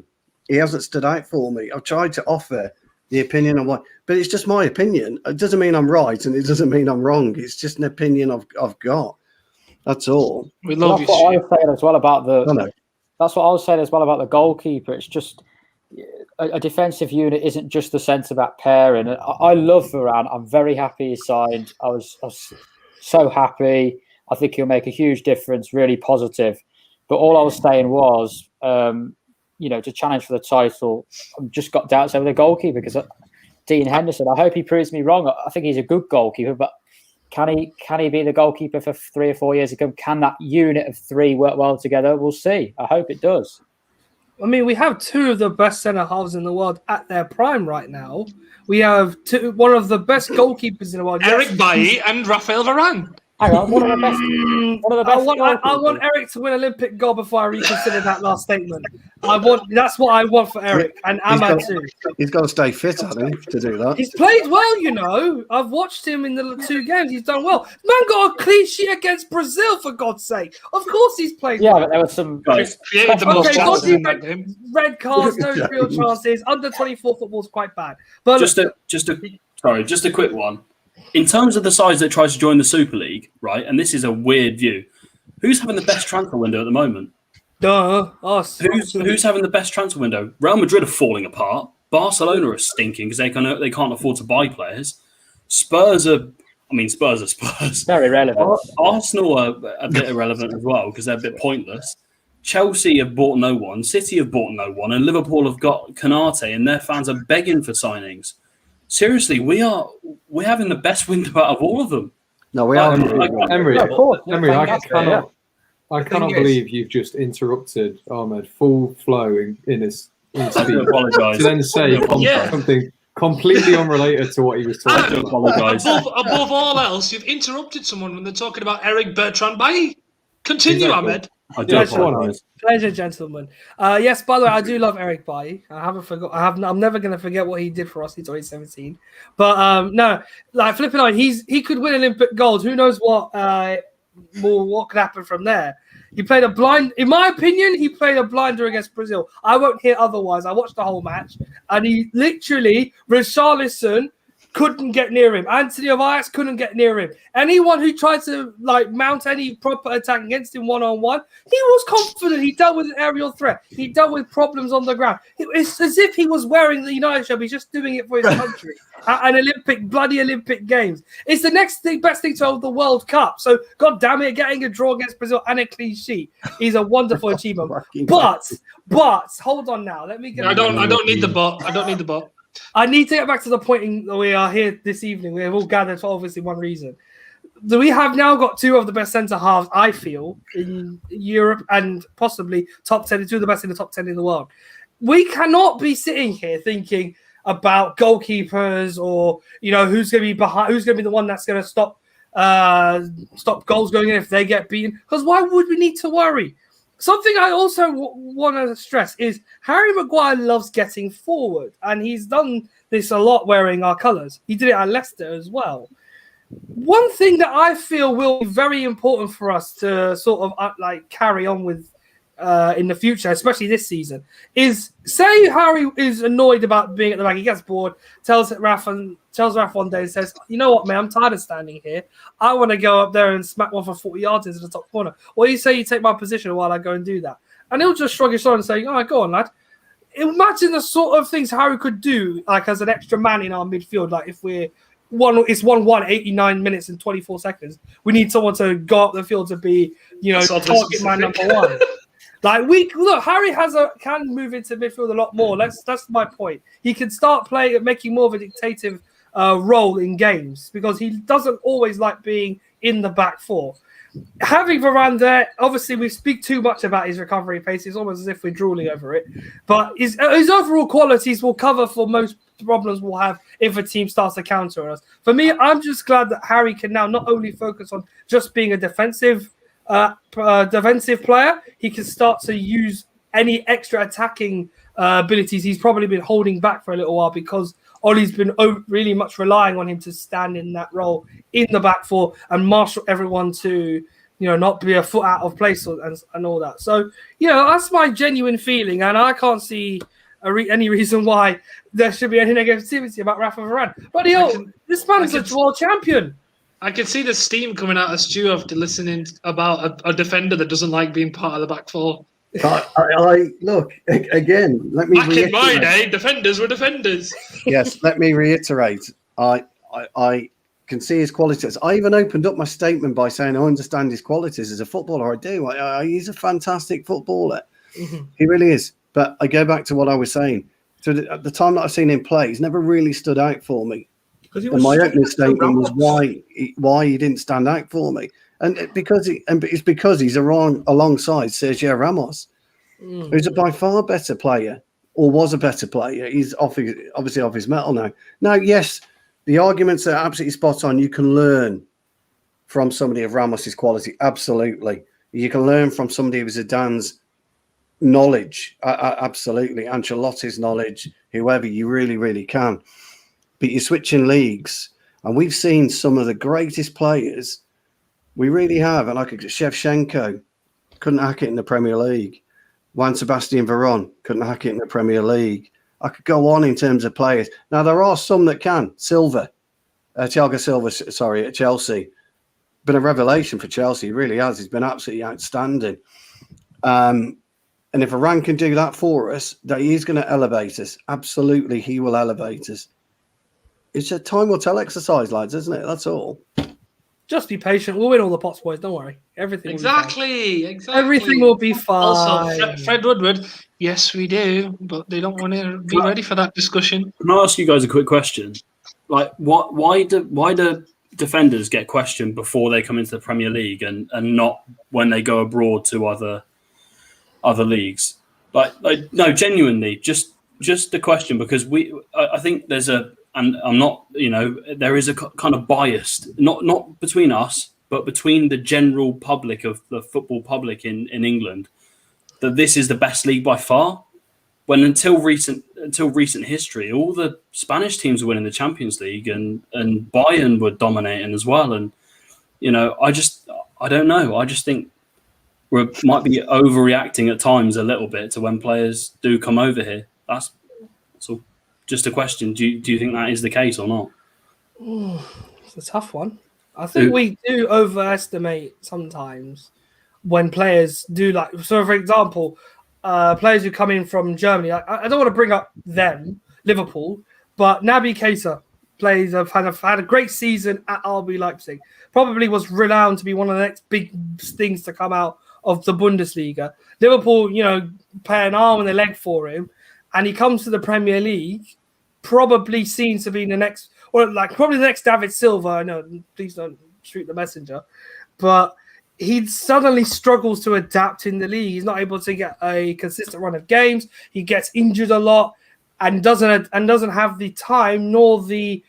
he hasn't stood out for me. I've tried to offer the opinion on why, but it's just my opinion. It doesn't mean I'm right, and it doesn't mean I'm wrong. It's just an opinion I've got. That's all.
We love you,
That's what I
Stu.
was saying as well about
I know.
That's what I was saying as well about the goalkeeper. It's just a defensive unit isn't just the centre back pairing. I love Varane. I'm very happy he signed. I was so happy. I think he'll make a huge difference. Really positive. But all I was saying was, to challenge for the title, I've just got doubts over the goalkeeper because Dean Henderson. I hope he proves me wrong. I think he's a good goalkeeper, but can he be the goalkeeper for 3 or 4 years ago? Can that unit of 3 work well together? We'll see. I hope it does.
I mean, we have 2 of the best centre halves in the world at their prime right now. We have one of the best goalkeepers in the world.
Eric Bailly and Raphael Varane.
Hang on, one of the best.
I want Eric to win Olympic gold before I reconsider that last statement. That's what I want for Eric and Ahmad too.
He's got to stay fit, hasn't he, to do that?
He's played well, I've watched him in the 2 games. He's done well. Man got a clean sheet against Brazil, for God's sake. Of course he's played
Yeah,
well.
but there was some.
Guys,
Created the most
Okay,
chances in that game.
red cards, no real chances. Under 24 football's quite bad. But
just a quick one. In terms of the sides that try to join the Super League, right? And this is a weird view. Who's having the best transfer window at the moment?
Duh, us.
Who's having the best transfer window? Real Madrid are falling apart. Barcelona are stinking because they can't afford to buy players. Spurs are Spurs.
Very relevant.
Arsenal are a bit irrelevant as well because they're a bit pointless. Chelsea have bought no one. City have bought no one, and Liverpool have got Canate, and their fans are begging for signings. Seriously, we're having the best window out of all of them.
No, we are.
Emery,
Of course.
Emery, I
Yeah.
cannot believe you've just interrupted Ahmed full flow in his
I
speech
do apologise.
to then say
Yeah.
something completely unrelated to what he was talking
Adam,
about.
apologise.
above all else, you've interrupted someone when they're talking about Eric Bertrand Bailly. Continue,
Exactly.
Ahmed.
I do
Yes,
apologise.
Pleasure, gentlemen. Yes, by the way, I do love Eric Bailly. I'm never going to forget what he did for us in 2017. But no, like flipping on, he could win Olympic gold. Who knows what could happen from there? He played a blind. In my opinion, he played a blinder against Brazil. I won't hear otherwise. I watched the whole match, and he literally Richarlison couldn't get near him. Anthony of Ajax couldn't get near him. Anyone who tried to mount any proper attack against him one-on-one, he was confident. He dealt with an aerial threat. He dealt with problems on the ground. It's as if he was wearing the United shirt. He's just doing it for his country. An bloody Olympic Games. It's the best thing to hold the World Cup. So, God damn it, getting a draw against Brazil and a clean sheet is a wonderful achievement. But hold on now. Let me get.
I don't need the bot. I don't need the bot.
I need to get back to the point that we are here this evening. We have all gathered for obviously one reason. We have now got two of the best centre halves, I feel, in Europe and possibly top 10, two of the best in the top 10 in the world. We cannot be sitting here thinking about goalkeepers or who's going to be behind, who's going to be the one that's going to stop goals going in if they get beaten. Because why would we need to worry? Something I also want to stress is Harry Maguire loves getting forward, and he's done this a lot wearing our colours. He did it at Leicester as well. One thing that I feel will be very important for us to sort of carry on with in the future, especially this season, is say Harry is annoyed about being at the back. He gets bored, tells Raf one day and says, "You know what, man, I'm tired of standing here. I want to go up there and smack one for 40 yards into the top corner. What do you say you take my position while I go and do that?" And he'll just shrug his shoulders and say, "All right, go on, lad." Imagine the sort of things Harry could do, as an extra man in our midfield. Like if it's 1-1, 89 minutes and 24 seconds. We need someone to go up the field to be, target man number one. Harry can move into midfield a lot more. That's my point. He can start making more of a dictative role in games because he doesn't always like being in the back four. Having Varane there, obviously we speak too much about his recovery pace. It's almost as if we're drooling over it. But his overall qualities will cover for most problems we'll have if a team starts to counter us. For me, I'm just glad that Harry can now not only focus on just being a defensive player, he can start to use any extra attacking abilities he's probably been holding back for a little while because Ollie's been really much relying on him to stand in that role in the back four and marshal everyone to not be a foot out of place and all that. So that's my genuine feeling, and I can't see any reason why there should be any negativity about Raphael Varane. But this man is a world champion.
I can see the steam coming out of Stu after listening about a defender that doesn't like being part of the back four.
I look again. Let me.
Back in my day, defenders were defenders.
Yes, let me reiterate. I can see his qualities. I even opened up my statement by saying I understand his qualities as a footballer. I do. He's a fantastic footballer. Mm-hmm. He really is. But I go back to what I was saying. So at the time that I've seen him play, he's never really stood out for me. And my opening statement was why he didn't stand out for me, and it's because he's alongside Sergio Ramos, who's a by far better player or was a better player. He's obviously off his mettle now. Now, yes, the arguments are absolutely spot on. You can learn from somebody of Ramos's quality, absolutely. You can learn from somebody of Zidane's knowledge, absolutely. Ancelotti's knowledge, whoever, you really, really can. But you're switching leagues, and we've seen some of the greatest players. We really have. And Shevchenko couldn't hack it in the Premier League. Juan Sebastian Varane couldn't hack it in the Premier League. I could go on in terms of players. Now, there are some that can. Thiago Silva, at Chelsea. Been a revelation for Chelsea. He really has. He's been absolutely outstanding. And if Varane can do that for us, that he's going to elevate us. Absolutely, he will elevate us. It's a time will tell exercise, lads, isn't it? That's all.
Just be patient. We'll win all the pots, boys. Don't worry. Everything
Exactly.
Everything will be fine.
Also, Fred Woodward, yes, we do, but they don't want to be ready for that discussion.
Can I ask you guys a quick question? Like, why do defenders get questioned before they come into the Premier League and not when they go abroad to other leagues? Like no, genuinely, just a question, because I think there's and I'm not, there is a kind of bias, not between us, but between the general public of the football public in England, that this is the best league by far. When until recent history, all the Spanish teams were winning the Champions League, and Bayern were dominating as well. And I don't know. I just think we might be overreacting at times a little bit to when players do come over here. That's all. Just a question. Do you think that is the case or not?
It's a tough one. I think we do overestimate sometimes when players do So, for example, players who come in from Germany, I don't want to bring up them, Liverpool, but Naby Keita have had a great season at RB Leipzig. Probably was renowned to be one of the next big things to come out of the Bundesliga. Liverpool, pay an arm and a leg for him, and he comes to the Premier League, probably seen to be the next, probably the next David Silva. I know, please don't shoot the messenger, but he suddenly struggles to adapt in the league. He's not able to get a consistent run of games. He gets injured a lot and doesn't have the time nor the,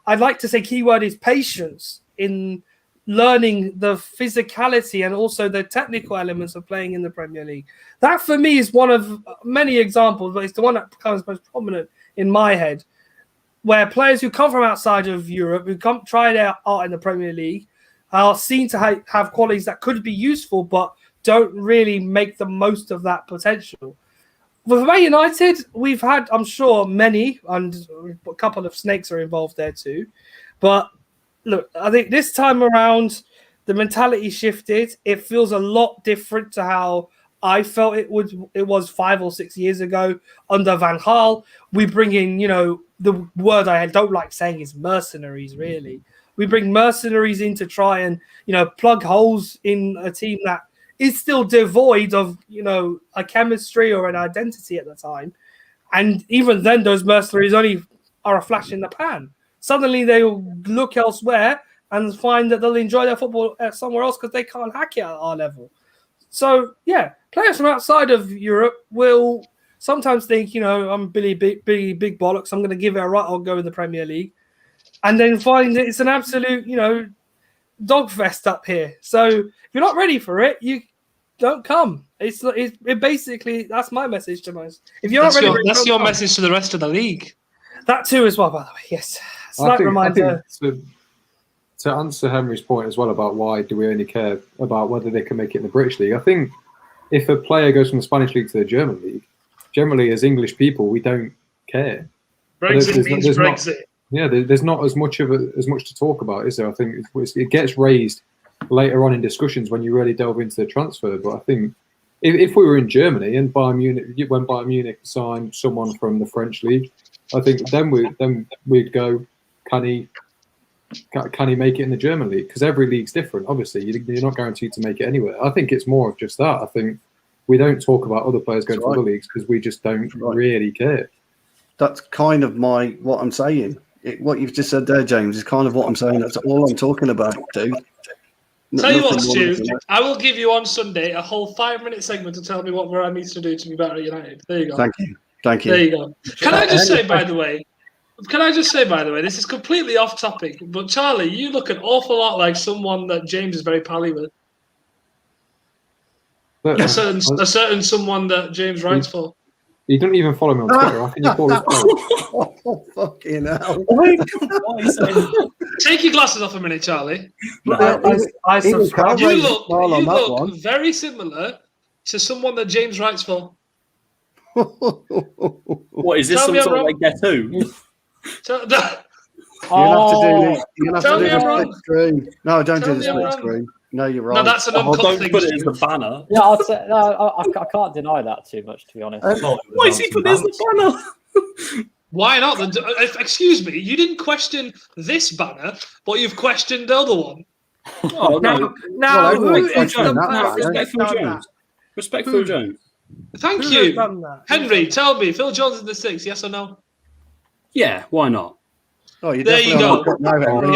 I'd like to say keyword is patience in learning the physicality and also the technical elements of playing in the Premier League. That for me is one of many examples, but it's the one that becomes most prominent in my head, where players who come from outside of Europe, who try their art in the Premier League, are seen to have qualities that could be useful, but don't really make the most of that potential. With Man United, we've had, I'm sure, many, and a couple of snakes are involved there too. But look, I think this time around, the mentality shifted. It feels a lot different to how I felt it was 5 or 6 years ago under Van Gaal. We bring in, the word I don't like saying is mercenaries, really. We bring mercenaries in to try and, plug holes in a team that is still devoid of, a chemistry or an identity at the time. And even then, those mercenaries only are a flash in the pan. Suddenly, they'll look elsewhere and find that they'll enjoy their football somewhere else because they can't hack it at our level. So, yeah, players from outside of Europe will sometimes think, I'm Billy Big Bollocks. I'm going to give it a right. I'll go in the Premier League. And then find that it's an absolute, dog fest up here. So if you're not ready for it, you don't come. It basically, that's my message to most. If you're not ready,
that's your message to the rest of the league.
That too, as well, by the way. Yes, slight reminder.
I think to answer Henry's point as well about why do we only care about whether they can make it in the British League, I think if a player goes from the Spanish League to the German League, generally as English people, we don't care.
Brexit means Brexit.
There's not as much to talk about, is there? I think it gets raised later on in discussions when you really delve into the transfer. But I think if we were in Germany and when Bayern Munich signed someone from the French league, I think then we'd go, can he make it in the German league? Because every league's different. Obviously, you're not guaranteed to make it anywhere. I think it's more of just that. I think we don't talk about other players going to other leagues because we just don't really care.
That's kind of what I'm saying. What you've just said there, James, is kind of what I'm saying. That's all I'm talking about, dude.
Tell you what, Stu, I will give you on Sunday a whole 5-minute segment to tell me what Varane needs to do to be better at United. There you go.
Thank you.
There you go. Can I just say, by the way, this is completely off topic, but Charlie, you look an awful lot like someone that James is very pally with. A certain someone that James writes for.
You don't even follow me on Twitter. How can you call it?
Oh, fucking hell.
Take your glasses off a minute, Charlie.
I subscribe.
You look very similar to someone that James writes for.
What is this? Some sort of like Guess Who?
You're gonna have to do this split screen. No, don't do the split screen. No, you're right.
No, that's an
Oh,
uncut
don't
thing.
put it as the banner.
Yeah, I'd say no. I can't deny that too much, to be honest.
Why is he put it as the banner?
Why not? Excuse me, you didn't question this banner, but you've questioned the other one.
Oh no!
Now, who
everyone's
is the
questioning that,
person
man.
that's
Respect Phil
done that?
Jones. Respect Phil Jones.
Thank
Who
you.
has done that?
Henry, tell me, Phil Jones in the six, yes or no?
Yeah, why not?
Oh, you're
There you
definitely on
go.
Uncut now, Henry.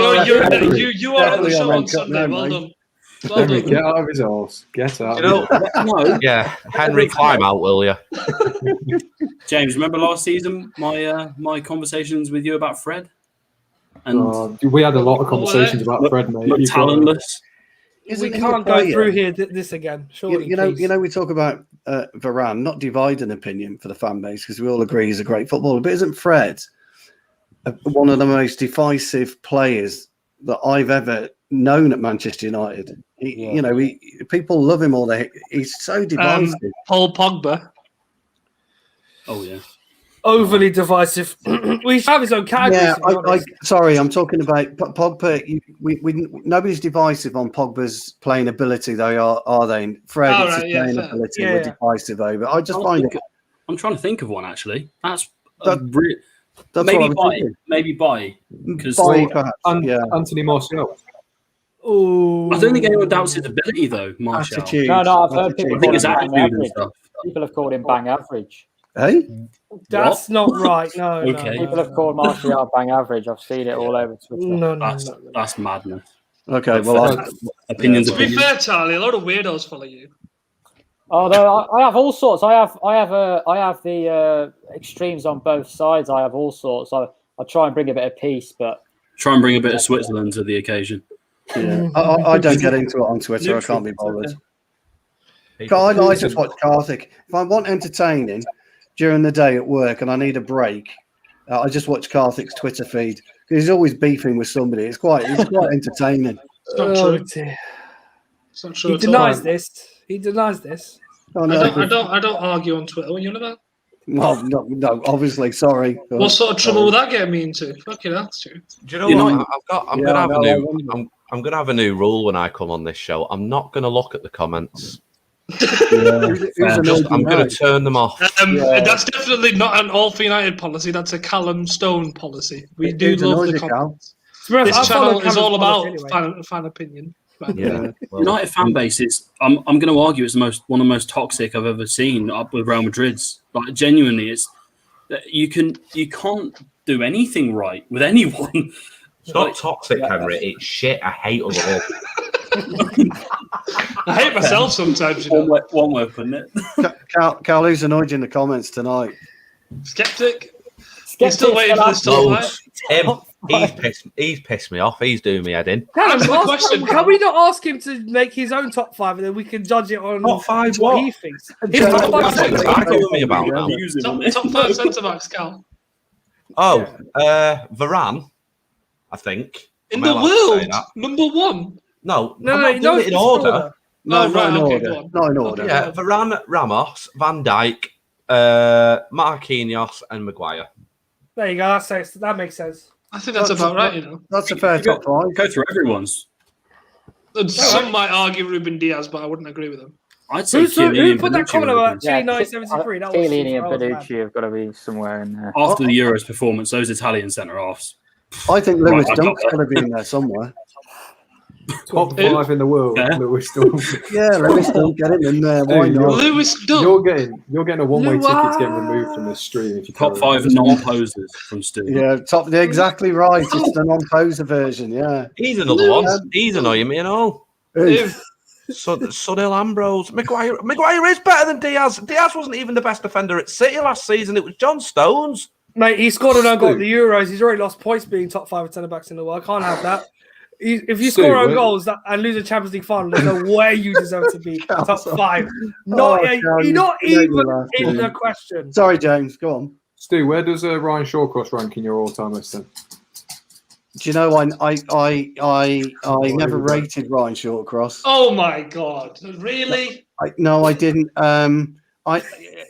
You are on the
Definitely
show
on
on
Uncut
Sunday.
now,
Well
mate.
done. Well
Henry,
done.
get out of his horse. Get out.
You know,
No,
yeah, Henry, climb out, will you?
James. Remember last season my conversations with you about Fred and
We had a lot of conversations about Fred, mate.
look
You've got-
talentless.
We
Isn't he a
can't go
player?
through here this again. Surely,
You know, we talk about Varane, not dividing opinion for the fan base because we all agree he's a great footballer. But isn't Fred one of the most divisive players that I've ever known at Manchester United? You know, people love him all day. He's so divisive.
Paul Pogba.
Oh yeah.
overly divisive. We have his own categories.
Yeah,
to be honest.
sorry, I'm talking about Pogba. Nobody's divisive on Pogba's playing ability, though, are they? Fred,
Oh,
it's
right,
his
yeah,
playing
fair.
ability
Yeah,
we're
yeah.
divisive over. I just find it.
I'm trying to think of one actually. That's
That's
maybe
what I was
buy,
thinking.
maybe buy. Because
Buy, perhaps. Yeah.
Anthony Martial.
Ooh.
I don't think anyone doubts his ability though. Martial.
Attitude.
No, I've heard people
I think his
call him
attitude
bang
and
average.
stuff.
People have called him bang average.
Hey,
That's not right. No.
Okay.
People have called Martial bang average. I've seen it all over Twitter.
No.
That's madness.
okay. Well,
Opinions.
To be fair, Charlie, a lot of weirdos follow you.
Although I have all sorts. I have the extremes on both sides. I have all sorts. I try and bring a bit of peace, but
Try and bring a bit of Switzerland to the occasion.
yeah. I don't get into it on Twitter. I can't be bothered. I just watch Karthik. If I want entertaining during the day at work and I need a break, I just watch Karthik's Twitter feed because he's always beefing with somebody. It's quite entertaining.
It's not
Oh,
true.
dear.
It's not true
He
at
denies
all.
this. He denies this.
Oh,
I
no.
don't argue on Twitter. What are you on about?
Well, no, obviously, sorry.
What sort of trouble would that get me into? Fucking hell, Stu.
Do you know
You
what?
know-
I'm gonna have a new rule when I come on this show. I'm not gonna look at the comments. I'm gonna turn them off.
That's definitely not an All for United policy. That's a Callum Stone policy. We do
Who's
love
annoyed
the
you, Cal?
comments.
To be honest,
This
I follow
channel is
Callum's
all
policy
about
anyway.
fan opinion.
Yeah. Well,
United fan base is. I'm going to argue it's one of the most toxic I've ever seen up with Real Madrid's. Like genuinely, it's you can't do anything right with anyone.
it's not toxic, Henry. It's shit. I hate us all.
I hate myself sometimes, you know.
One way of putting it.
Cal, who's annoyed you in the comments tonight?
Skeptic. He's still waiting for this to
Oh,
fight.
he's pissed me off. He's doing me head in.
Callum,
Answer the question.
can we not ask him to make his own top five and then we can judge it on
Top five
what
what?
he thinks? His top five
That's what
centre
you're
backs.
arguing me about now.
Top 5 centre backs, Cal.
Oh, Varane, I think.
In
Am I
the
allowed to say
world,
that?
number 1.
No,
No,
I'm
no,
not doing it in order.
Oh, right,
in
okay,
order.
go on.
Not in order.
Yeah, Varane, Ramos, Van Dijk, Marquinhos, and Maguire.
There you go. That makes sense.
I think that's about right, you know.
That's a fair top five.
Go through everyone's.
And some might argue Ruben Diaz, but I wouldn't agree with him.
I'd say
Who
Chiellini
put that
and
comment
Bonucci
about
Yeah,
Chile 1973? That was
Chiellini and
that was bad.
Bonucci have got to be somewhere in there.
after the Euros performance, those Italian centre halves.
I think Lewis
Right, I got
Dunk's
that.
got to be in there somewhere.
Top
Who?
5 in the world.
Yeah.
Lewis Dunk.
Yeah, Lewis Dunk, get him in there. Why
Dude,
not?
Lewis Dunk.
You're getting a one-way
Luau.
ticket to get removed from this stream if you
Top
carry on.
5 non-posers from Stu.
Yeah, yeah, exactly right. It's the non-poser version. Yeah.
He's another one. He's annoying me and all.
Who?
Sunil Ambrose. Maguire is better than Diaz. Diaz wasn't even the best defender at City last season. It was John Stones.
Mate, he scored an own goal at the Euros. He's already lost points being top 5 centre backs in the world. I can't have that. If you
Stu,
score own
wait.
goals and lose a Champions League final, there's no way you deserve to be top 5. Not,
Oh, Cal,
not
you made me
even
laugh,
in
Stu.
the question.
Sorry, James. Go on.
Stu, where does Ryan Shawcross rank in your all-time list then?
Do you know I never rated Ryan Shawcross.
Oh my God! Really?
No, I didn't.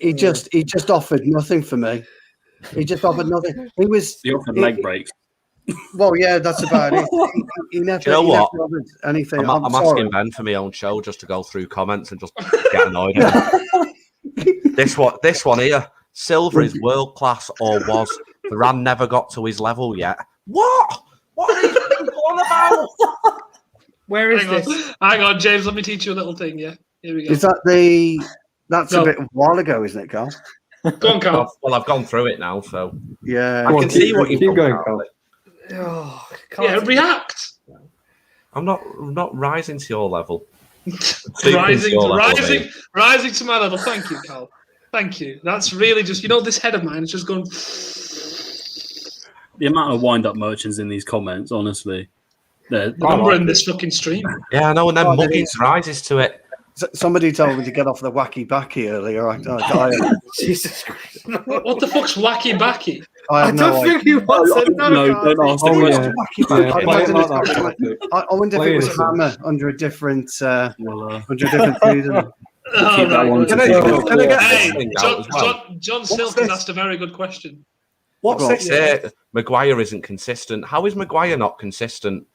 He just offered nothing for me. He just offered nothing. He was
The offered leg breaks.
Well, yeah, that's about it. He never,
Do you know
he
what?
never offered anything.
I'm
sorry.
asking Ben for my own show just to go through comments and just get annoyed at him. This one here, Silver is world class or was. Varane never got to his level yet. What? What are these people on about?
Where is this?
Hang on, James. Let me teach you a little thing. Yeah, here we go.
Is that That's
No.
a bit a while ago, isn't it, Carl?
Go on, Carl.
Well, I've gone through it now, so
Yeah.
I can see what you've
keep
done,
going,
Carl.
Oh,
Yeah, react.
I'm not rising to your level.
rising
your level,
to my level. Thank you, Carl. Thank you. That's really just, this head of mine is just going.
The amount of wind-up merchants in these comments, honestly.
The number in this fucking stream.
Yeah, I know, and then Muggins rises to it.
Somebody told me to get off the wacky backy earlier.
Jesus Christ.
What the fuck's wacky backy?
I
don't think he wants it.
No, don't ask the question.
I wonder if it was Hammer under a different season.
Keep that one
Can I get
Hey,
this thing out as well?
John Silk has asked a very good question.
What's this here? Maguire isn't consistent. How is Maguire not consistent?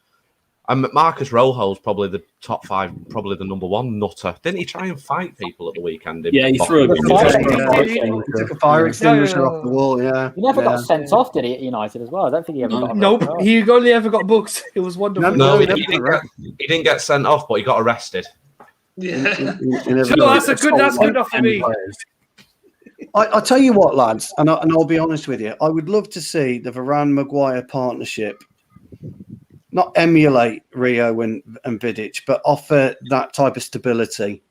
And Marcus Rojo's probably the top 5, probably the number 1 nutter. Didn't he try and fight people at the weekend?
Yeah, he threw a
He took a fire extinguisher off the wall, yeah.
He never got sent off, did he, at United as well? I don't think he ever got
Nope, he only ever got booked. It was wonderful.
No, he didn't get sent off, but he got arrested.
Yeah.
That's good enough for me.
I'll tell you what, lads, and I'll be honest with you. I would love to see the Varane-Maguire partnership not emulate Rio and Vidic, but offer that type of stability.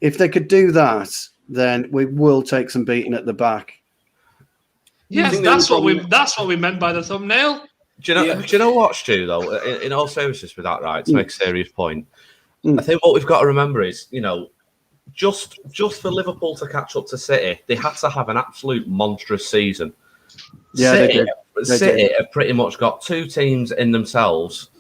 If they could do that, then we will take some beating at the back.
Yes, that's what we meant by the thumbnail.
Do you know what, Stu? Though, in all seriousness, with that, right, to make a serious point, I think what we've got to remember is, just for Liverpool to catch up to City, they had to have an absolute monstrous season.
Yeah,
City,
they did.
City have pretty much got 2 teams in themselves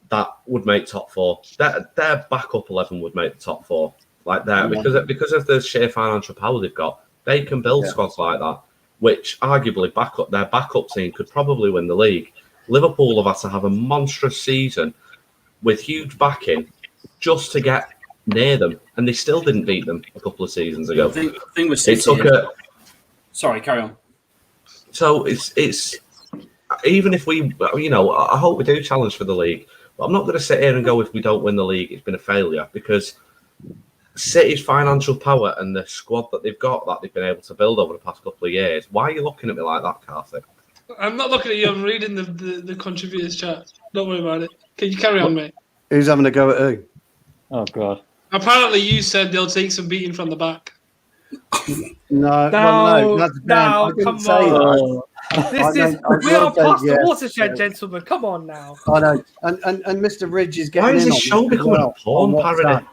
that would make top 4. Their backup 11 would make the top 4, like that, because of the sheer financial power they've got. They can build squads like that, which arguably their backup team could probably win the league. Liverpool have had to have a monstrous season with huge backing just to get near them, and they still didn't beat them a couple of seasons ago.
I think with City. Sorry, carry on.
So it's even if we, I hope we do challenge for the league, but I'm not going to sit here and go, if we don't win the league, it's been a failure, because City's financial power and the squad that they've got, that they've been able to build over the past couple of years. Why are you looking at me like that, Carthy?
I'm not looking at you. I'm reading the contributors chat. Don't worry about it. Can you carry on, mate?
Who's having a go at who?
Oh, God.
Apparently, you said they'll take some beating from the back.
No, that's Ben. I didn't say that.
We are past the watershed, gentlemen. Come on now.
I know. And Mr. Ridge is getting
Why is
in
this show becoming a porn parody?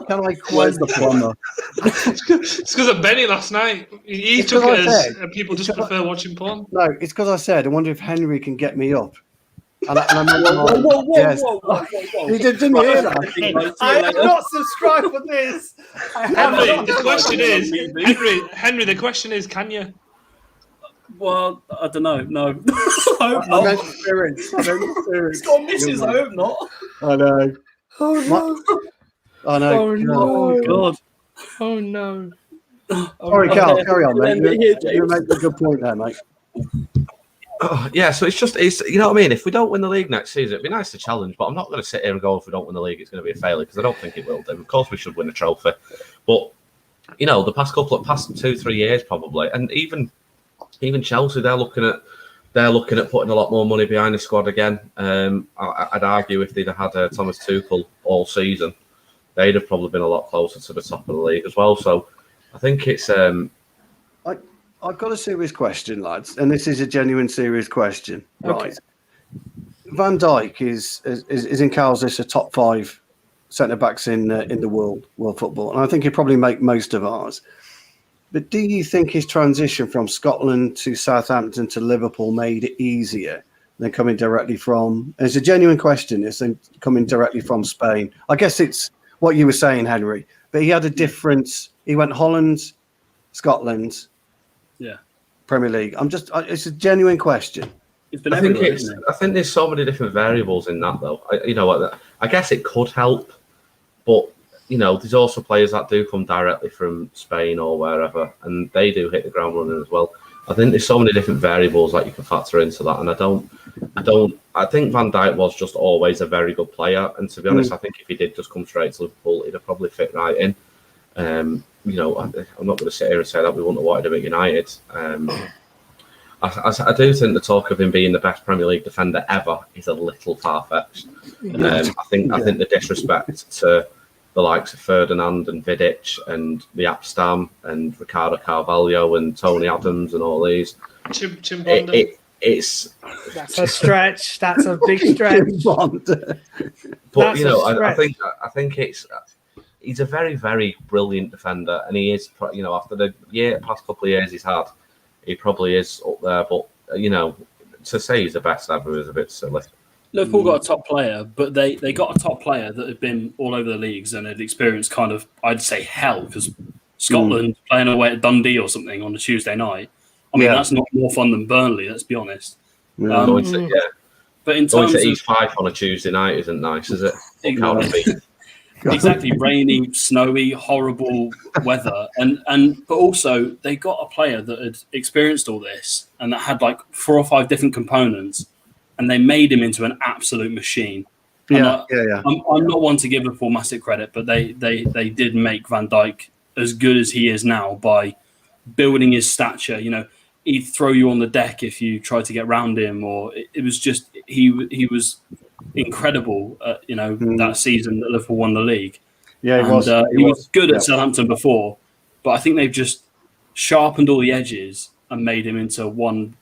Can I quote the plumber?
It's because of Benny last night. He took it as people just prefer watching porn.
No, it's because I said, I wonder if Henry can get me up. And
Whoa.
He didn't hear that.
I am not subscribed for this.
Henry, the question is, Henry, the question is, can you?
Well, I don't know. No.
I meant spirits.
It's got misses, I hope not.
I know.
Oh, no.
I know.
Oh, no.
God.
Oh, no.
Sorry, Carl, carry on, mate. You're making a good point there, mate.
Yeah, so it's you know what I mean? If we don't win the league next season, it'd be nice to challenge, but I'm not going to sit here and go, if we don't win the league, it's going to be a failure, because I don't think it will do. Of course, we should win a trophy. But, the past 2-3 years probably, and even Chelsea, they're looking at putting a lot more money behind the squad again. I'd argue if they'd have had Thomas Tuchel all season, they'd have probably been a lot closer to the top of the league as well. So I think it's...
I've got a serious question, lads, and this is a genuine serious question.
Okay.
Right. Van Dijk is in Carl's list of top 5 centre-backs in the world football, and I think he'd probably make most of ours. But do you think his transition from Scotland to Southampton to Liverpool made it easier than coming directly from... It's a genuine question. It's coming directly from Spain. I guess it's what you were saying, Henry. But he had a difference. He went Holland, Scotland.
Yeah.
Premier League? It's a genuine question.
It's been
I think
everywhere, isn't it?
I think there's so many different variables in that, though. I guess it could help, but there's also players that do come directly from Spain or wherever, and they do hit the ground running as well. I think there's so many different variables that you can factor into that, and I think Van Dijk was just always a very good player, and to be honest, I think if he did just come straight to Liverpool, he'd have probably fit right in. I'm not going to sit here and say that we wouldn't have wanted him at United. I do think the talk of him being the best Premier League defender ever is a little far-fetched. I think the disrespect to the likes of Ferdinand and Vidic and the Apstam and Ricardo Carvalho and Tony Adams and all these. It's
that's a stretch. That's a big stretch.
But I think he's a very, very brilliant defender, and he is. After the past couple of years he's had, he probably is up there. But to say he's the best ever is a bit silly.
Liverpool got a top player, but they got a top player that had been all over the leagues and had experienced kind of, I'd say, hell, because Scotland playing away at Dundee or something on a Tuesday night. I mean, that's not more fun than Burnley, let's be honest. But in terms of
East Fife on a Tuesday night isn't nice, is it?
Exactly, rainy, snowy, horrible weather, but also they got a player that had experienced all this and that had like 4 or 5 different components. And they made him into an absolute machine. I'm not one to give Liverpool massive credit, but they did make Van Dijk as good as he is now by building his stature. He'd throw you on the deck if you tried to get round him, or it was just he was incredible. That season that Liverpool won the league. Yeah, he was good at Southampton before, but I think they've just sharpened all the edges and made him into one.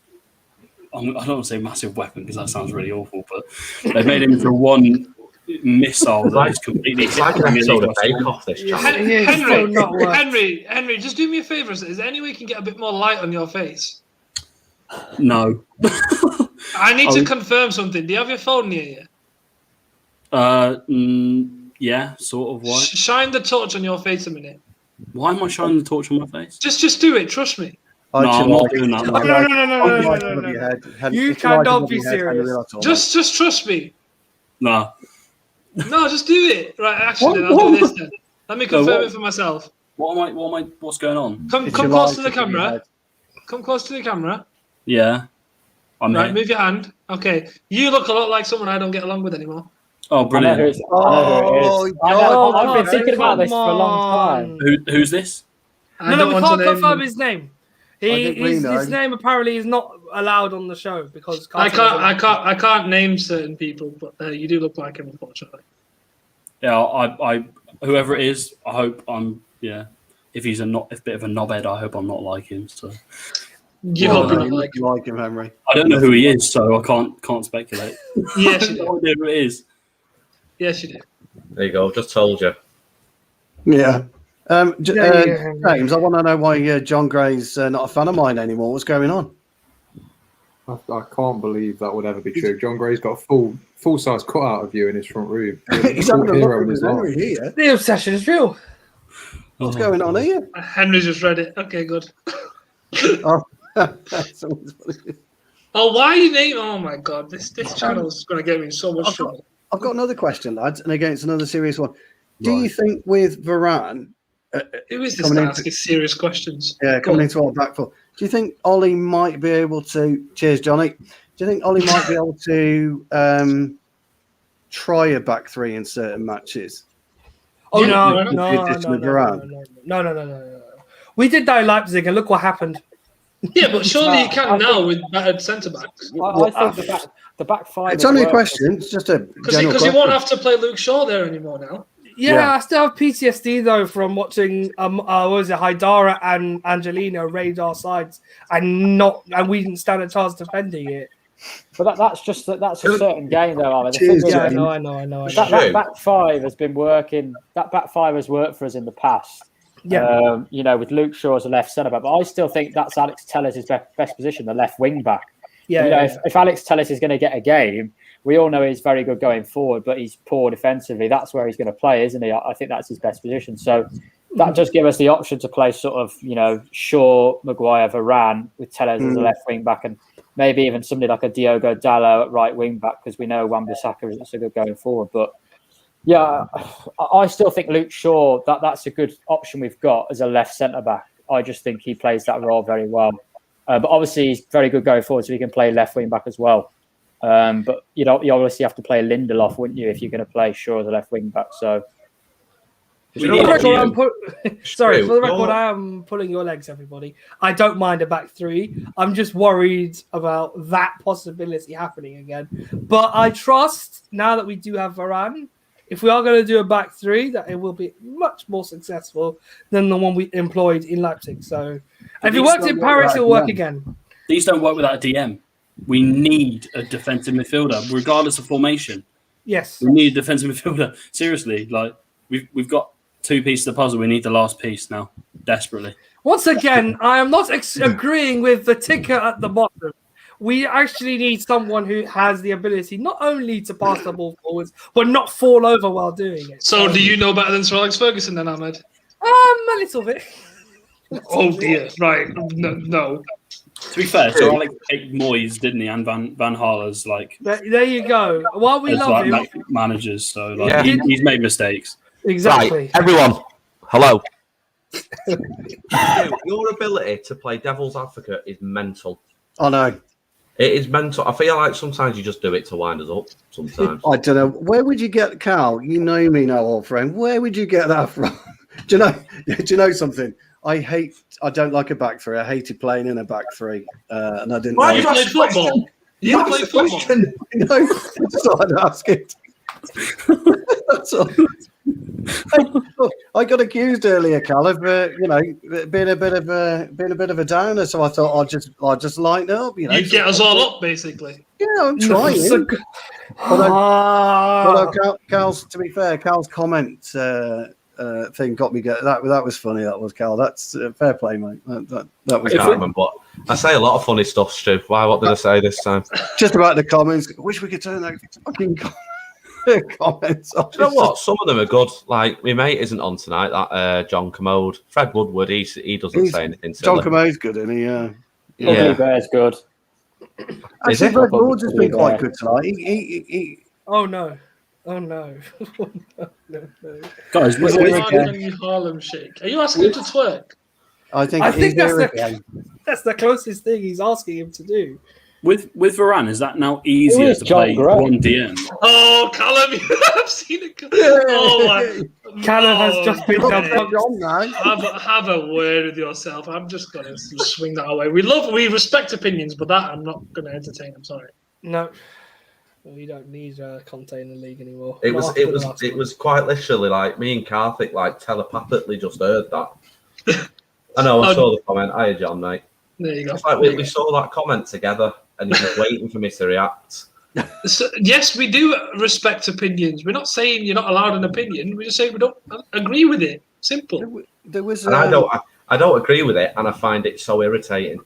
I don't want to say massive weapon because that sounds really awful, but they've made him into one missile that is completely.
It's like an episode of Bake Off. This
Henry, just do me a favour. Is there any way you can get a bit more light on your face?
No.
I need to confirm something. Do you have your phone near
you? Yeah, sort of. Why?
Shine the torch on your face a minute.
Why am I shining the torch on my face?
Just do it. Trust me.
No, I'm not doing that.
No. You cannot be serious.
Just trust me.
No,
just do it. Right, actually, I'll do this then. Let me confirm it for myself.
What's going on?
Come close to the camera. Come close to the camera.
Yeah.
Right, move your hand. Okay. You look a lot like someone I don't get along with anymore.
Oh, brilliant.
I know. I've been thinking about this for a long time.
Who's this?
No, we can't confirm his name. His name apparently is not allowed on the show because
I can't name certain people, but you do look like him, unfortunately.
Yeah, I whoever it is, I hope I'm. Yeah, if he's a bit of a knobhead, I hope I'm not like him. So
you hope you're not
like him, Henry.
I don't know who he is, so I can't speculate.
Yes, you do.
I don't know who it is.
Yes, you do.
There you go. Just told you.
Yeah. James, I want to know why John Gray's not a fan of mine anymore. What's going on?
I can't believe that would ever be true. John Gray's got a full-size cutout of you in his front room.
He's having a look at his Henry here.
The obsession is real.
What's going on here?
Henry just read it. Okay, good.
Oh,
why are you naming? Oh my God, this channel is going to get me in so much trouble.
I've got another question, lads, and again, it's another serious one. Do you think with Varane?
Who is this asking serious questions?
Yeah, coming into our back four. Do you think Ollie might be able to? Cheers, Johnny. Do you think Ollie might be able to try a back three in certain matches?
Oh no. We did that in Leipzig, and look what happened.
Yeah, but surely you can now with better centre backs.
I think the back five.
It's only a question. It's just a
because you won't have to play Luke Shaw there anymore now.
Yeah, I still have PTSD though from watching Haidara and Angelino raid our sides and we didn't stand a chance defending it.
But that's a certain game though, Alan.
I know.
That back five has been working. That back five has worked for us in the past.
Yeah.
With Luke Shaw as a left centre back, but I still think that's Alex Telles' best position, the left wing back. If Alex Telles is going to get a game, we all know he's very good going forward, but he's poor defensively. That's where he's going to play, isn't he? I think that's his best position. So that does give us the option to play sort of, Shaw, Maguire, Varane with Tellez as a left wing back, and maybe even somebody like a Diogo Dalot at right wing back, because we know Wan-Bissaka isn't so good going forward. But yeah, I still think Luke Shaw, that's a good option we've got as a left centre back. I just think he plays that role very well. But obviously he's very good going forward, so he can play left wing back as well. But you obviously have to play Lindelof, wouldn't you, if you're going to play Shaw as a left wing back? So.
For the record, I am pulling your legs, everybody. I don't mind a back three. I'm just worried about that possibility happening again. But I trust, now that we do have Varane, if we are going to do a back three, that it will be much more successful than the one we employed in Leipzig. So if it worked in Paris, it'll work again.
These don't work without a DM. We need a defensive midfielder, regardless of formation.
Yes.
We need a defensive midfielder. Seriously, we've got 2 pieces of the puzzle. We need the last piece now, desperately.
Once again, I am not agreeing with the ticker at the bottom. We actually need someone who has the ability not only to pass the ball forwards, but not fall over while doing it.
So do you know better than Sir Alex Ferguson then, Ahmed?
A little bit.
Oh dear, right. No.
To be fair, Sir Alex picked Moyes, didn't he? And Van Gaal as
There you go. While we love him,
managers, so he's made mistakes.
Exactly.
Right, everyone, hello. Your ability to play devil's advocate is mental.
I know.
It is mental. I feel like sometimes you just do it to wind us up. Sometimes.
I don't know. Where would you get, Cal? You know me now, old friend. Where would you get that from? Do you know something? I don't like a back three. I hated playing in a back three, and I didn't.
Why you play football? You play football.
No, I just thought I'd ask it. That's all. I got accused earlier, Cal, of being a bit of a downer. So I thought I'll just lighten up. You
get us all up, basically.
Yeah, I'm trying. Although Cal's, to be fair, Cal's comment thing got me. That was funny. That was Cal. That's fair play, mate. That was.
I can't remember. But I say a lot of funny stuff, Stu. What did I say this time?
Just about the comments. Wish we could turn that fucking comments off.
You know what? Some of them are good. Like my mate isn't on tonight. That John Commode, Fred Woodward. He doesn't say anything silly.
John Commode's good, isn't he? Yeah.
Ugly Bear's good.
Actually, Fred Woodward's has been quite good tonight. He...
Oh no. No.
Guys,
Harlem Shake. Are you asking him to twerk?
I think
that's the closest thing he's asking him to do.
With Varane, is that now easier to play one DM?
Oh, Callum, I've seen it. Oh,
Callum has just been done.
Have a word with yourself. I'm just going to swing that away. We respect opinions, but that I'm not going to entertain. I'm sorry.
No. We don't need Conte in the league anymore.
It was quite literally like me and Karthik telepathically just heard that. I know. I saw the comment. Hiya, John, mate.
There you go.
It's like we saw that comment together, and he was waiting for me to react.
So, yes, we do respect opinions. We're not saying you're not allowed an opinion. We're just saying we don't agree with it. Simple.
There was.
And I don't agree with it, and I find it so irritating.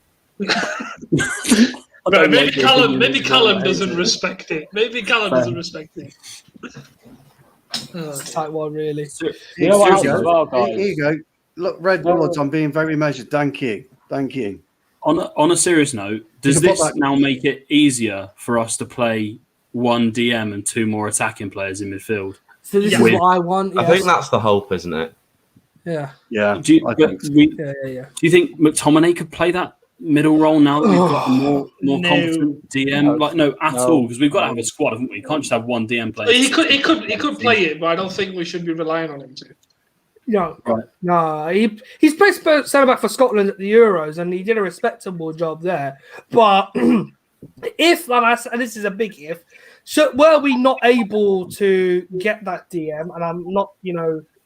Right, maybe Callum doesn't respect it. Maybe Callum doesn't respect it.
Tight one, really.
You know what else as well, guys?
Here you go. Look, Red Bullets, I'm being very measured. Thank you.
On a serious note, does this now make it easier for us to play one DM and 2 more attacking players in midfield?
So this is what I want.
I think that's the hope, isn't it?
Yeah.
Do you think McTominay could play that middle role now that we've got a more competent DM? No, at all, because we've got to have a squad, haven't we? You can't just have one DM player.
He could play it, but I don't think we should be relying on him to.
No, he's played centre back for Scotland at the Euros, and he did a respectable job there. But if, and this is a big if, were we not able to get that DM, and I'm not,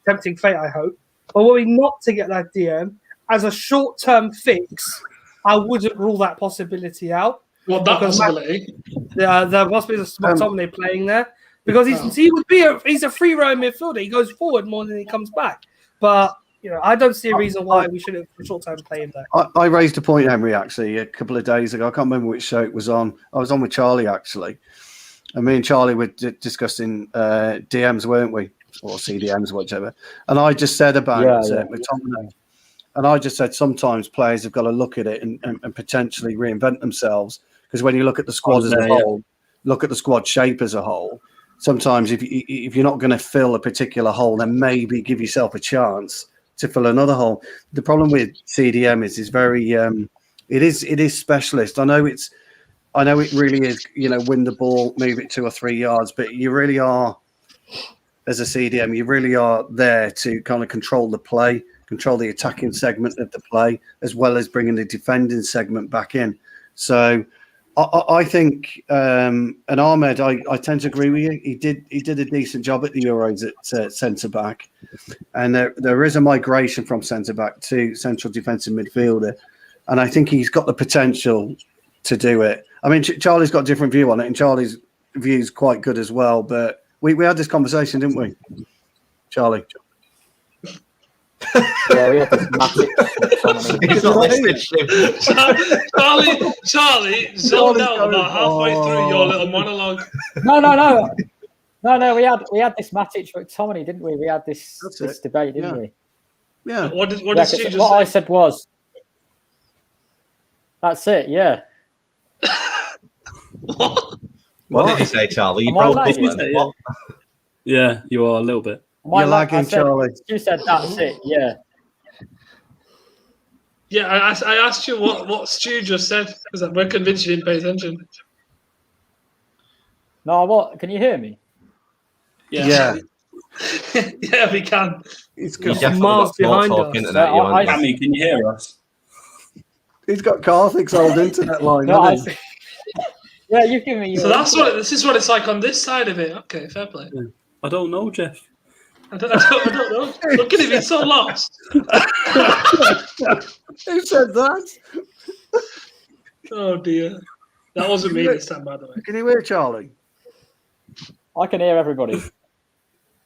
tempting fate, I hope, or were we not to get that DM as a short-term fix, I wouldn't rule that possibility out.
What, that possibility?
There must be a McTominay playing there, because he's a free roam midfielder. He goes forward more than he comes back. But I don't see a reason why we shouldn't short-term play him there.
I raised a point, Henry, actually, a couple of days ago. I can't remember which show it was on. I was on with Charlie, actually. And me and Charlie were discussing DMs, weren't we, or CDMs, whichever. And I just said about McTominay, and I just said sometimes players have got to look at it and potentially reinvent themselves, because when you look at the squad as a whole, look at the squad shape as a whole, sometimes if you're not going to fill a particular hole, then maybe give yourself a chance to fill another hole. The problem with CDM is very it is specialist. I know it really is, win the ball, move it 2 or 3 yards, but you really are, as a CDM, you really are there to kind of control the play, control the attacking segment of the play, as well as bringing the defending segment back in. So I think, and Ahmed, I tend to agree with you. He did a decent job at the Euros at centre back, and there is a migration from centre back to central defensive midfielder, and I think he's got the potential to do it. I mean, Charlie's got a different view on it, and Charlie's view is quite good as well. But we had this conversation, didn't we, Charlie?
Yeah, we had this massive.
He's not listening to
Charlie zoned out about halfway through your little monologue.
No. We had this Matic McTominay, didn't we? We had this debate, didn't we?
Yeah.
What did Stu just say?
I said was, that's it. Yeah.
What did you say, Charlie? You
Am I
broke up
lagging?
then. What?
Yeah, you are a little bit.
You're lagging, Charlie.
You said that's it. Yeah.
Yeah, I asked you what Stu just said, because we're convinced you didn't pay attention.
No, what? Can you hear me?
Yeah.
Yeah, we can.
He's
You
got
definitely
miles
got small
behind
talk
us.
internet.
No,
you
I-
haven't you?
Cammy, can you hear us?
Carthag's old internet line.
No,
hasn't he?
Yeah, you've given me.
So this is what it's like on this side of it. Okay, fair play.
I don't know, Jeff.
I don't know. Look at him, he's so lost.
Who said that?
Oh dear. That wasn't me this time, by the way.
Can you hear Charlie?
I can hear everybody.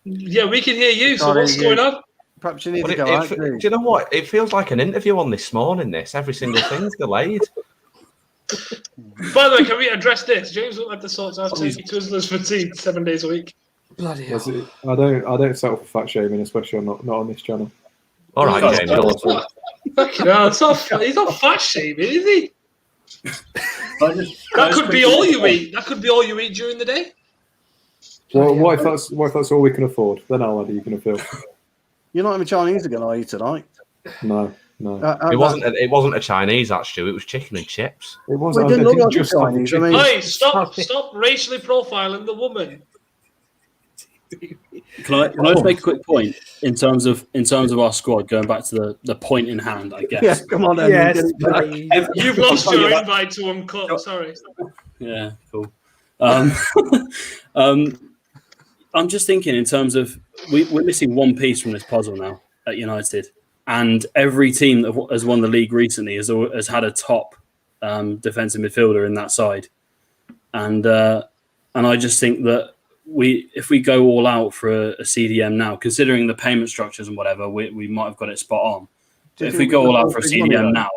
Yeah, we can hear you, so
Sorry,
what's going on?
Perhaps you need
But
to go out.
do you know what? It feels like an interview on this morning. Every single thing's delayed.
By the way, can we address this? James looked like the sort of taking Twizzlers for tea 7 days a week.
Bloody hell.
I don't settle for fat shaming, especially not on this channel.
All right, James.
Fucking hell, he's not fat shaming, is he? That could be all you eat. That could be all you eat during the day.
Well, what if that's all we can afford? Then how do you can afford?
You're not even Chinese again, are you, tonight?
No.
It wasn't a Chinese, that Stu. It was chicken and chips.
It was.
Well, it didn't look like a Chinese. I mean,
Hey, stop racially profiling the woman.
Can I just make a quick point in terms of our squad, going back to the point in hand, I guess.
yeah, come on, then.
Yes,
Get it back.
please.
You've lost your invite to Uncut. Sorry.
Yeah, cool. I'm just thinking in terms of we're missing one piece from this puzzle now at United, and every team that has won the league recently has had a top defensive midfielder in that side, and I just think that if we go all out for a CDM now, considering the payment structures and whatever, we might have got it spot on. But if we go all out for a CDM now,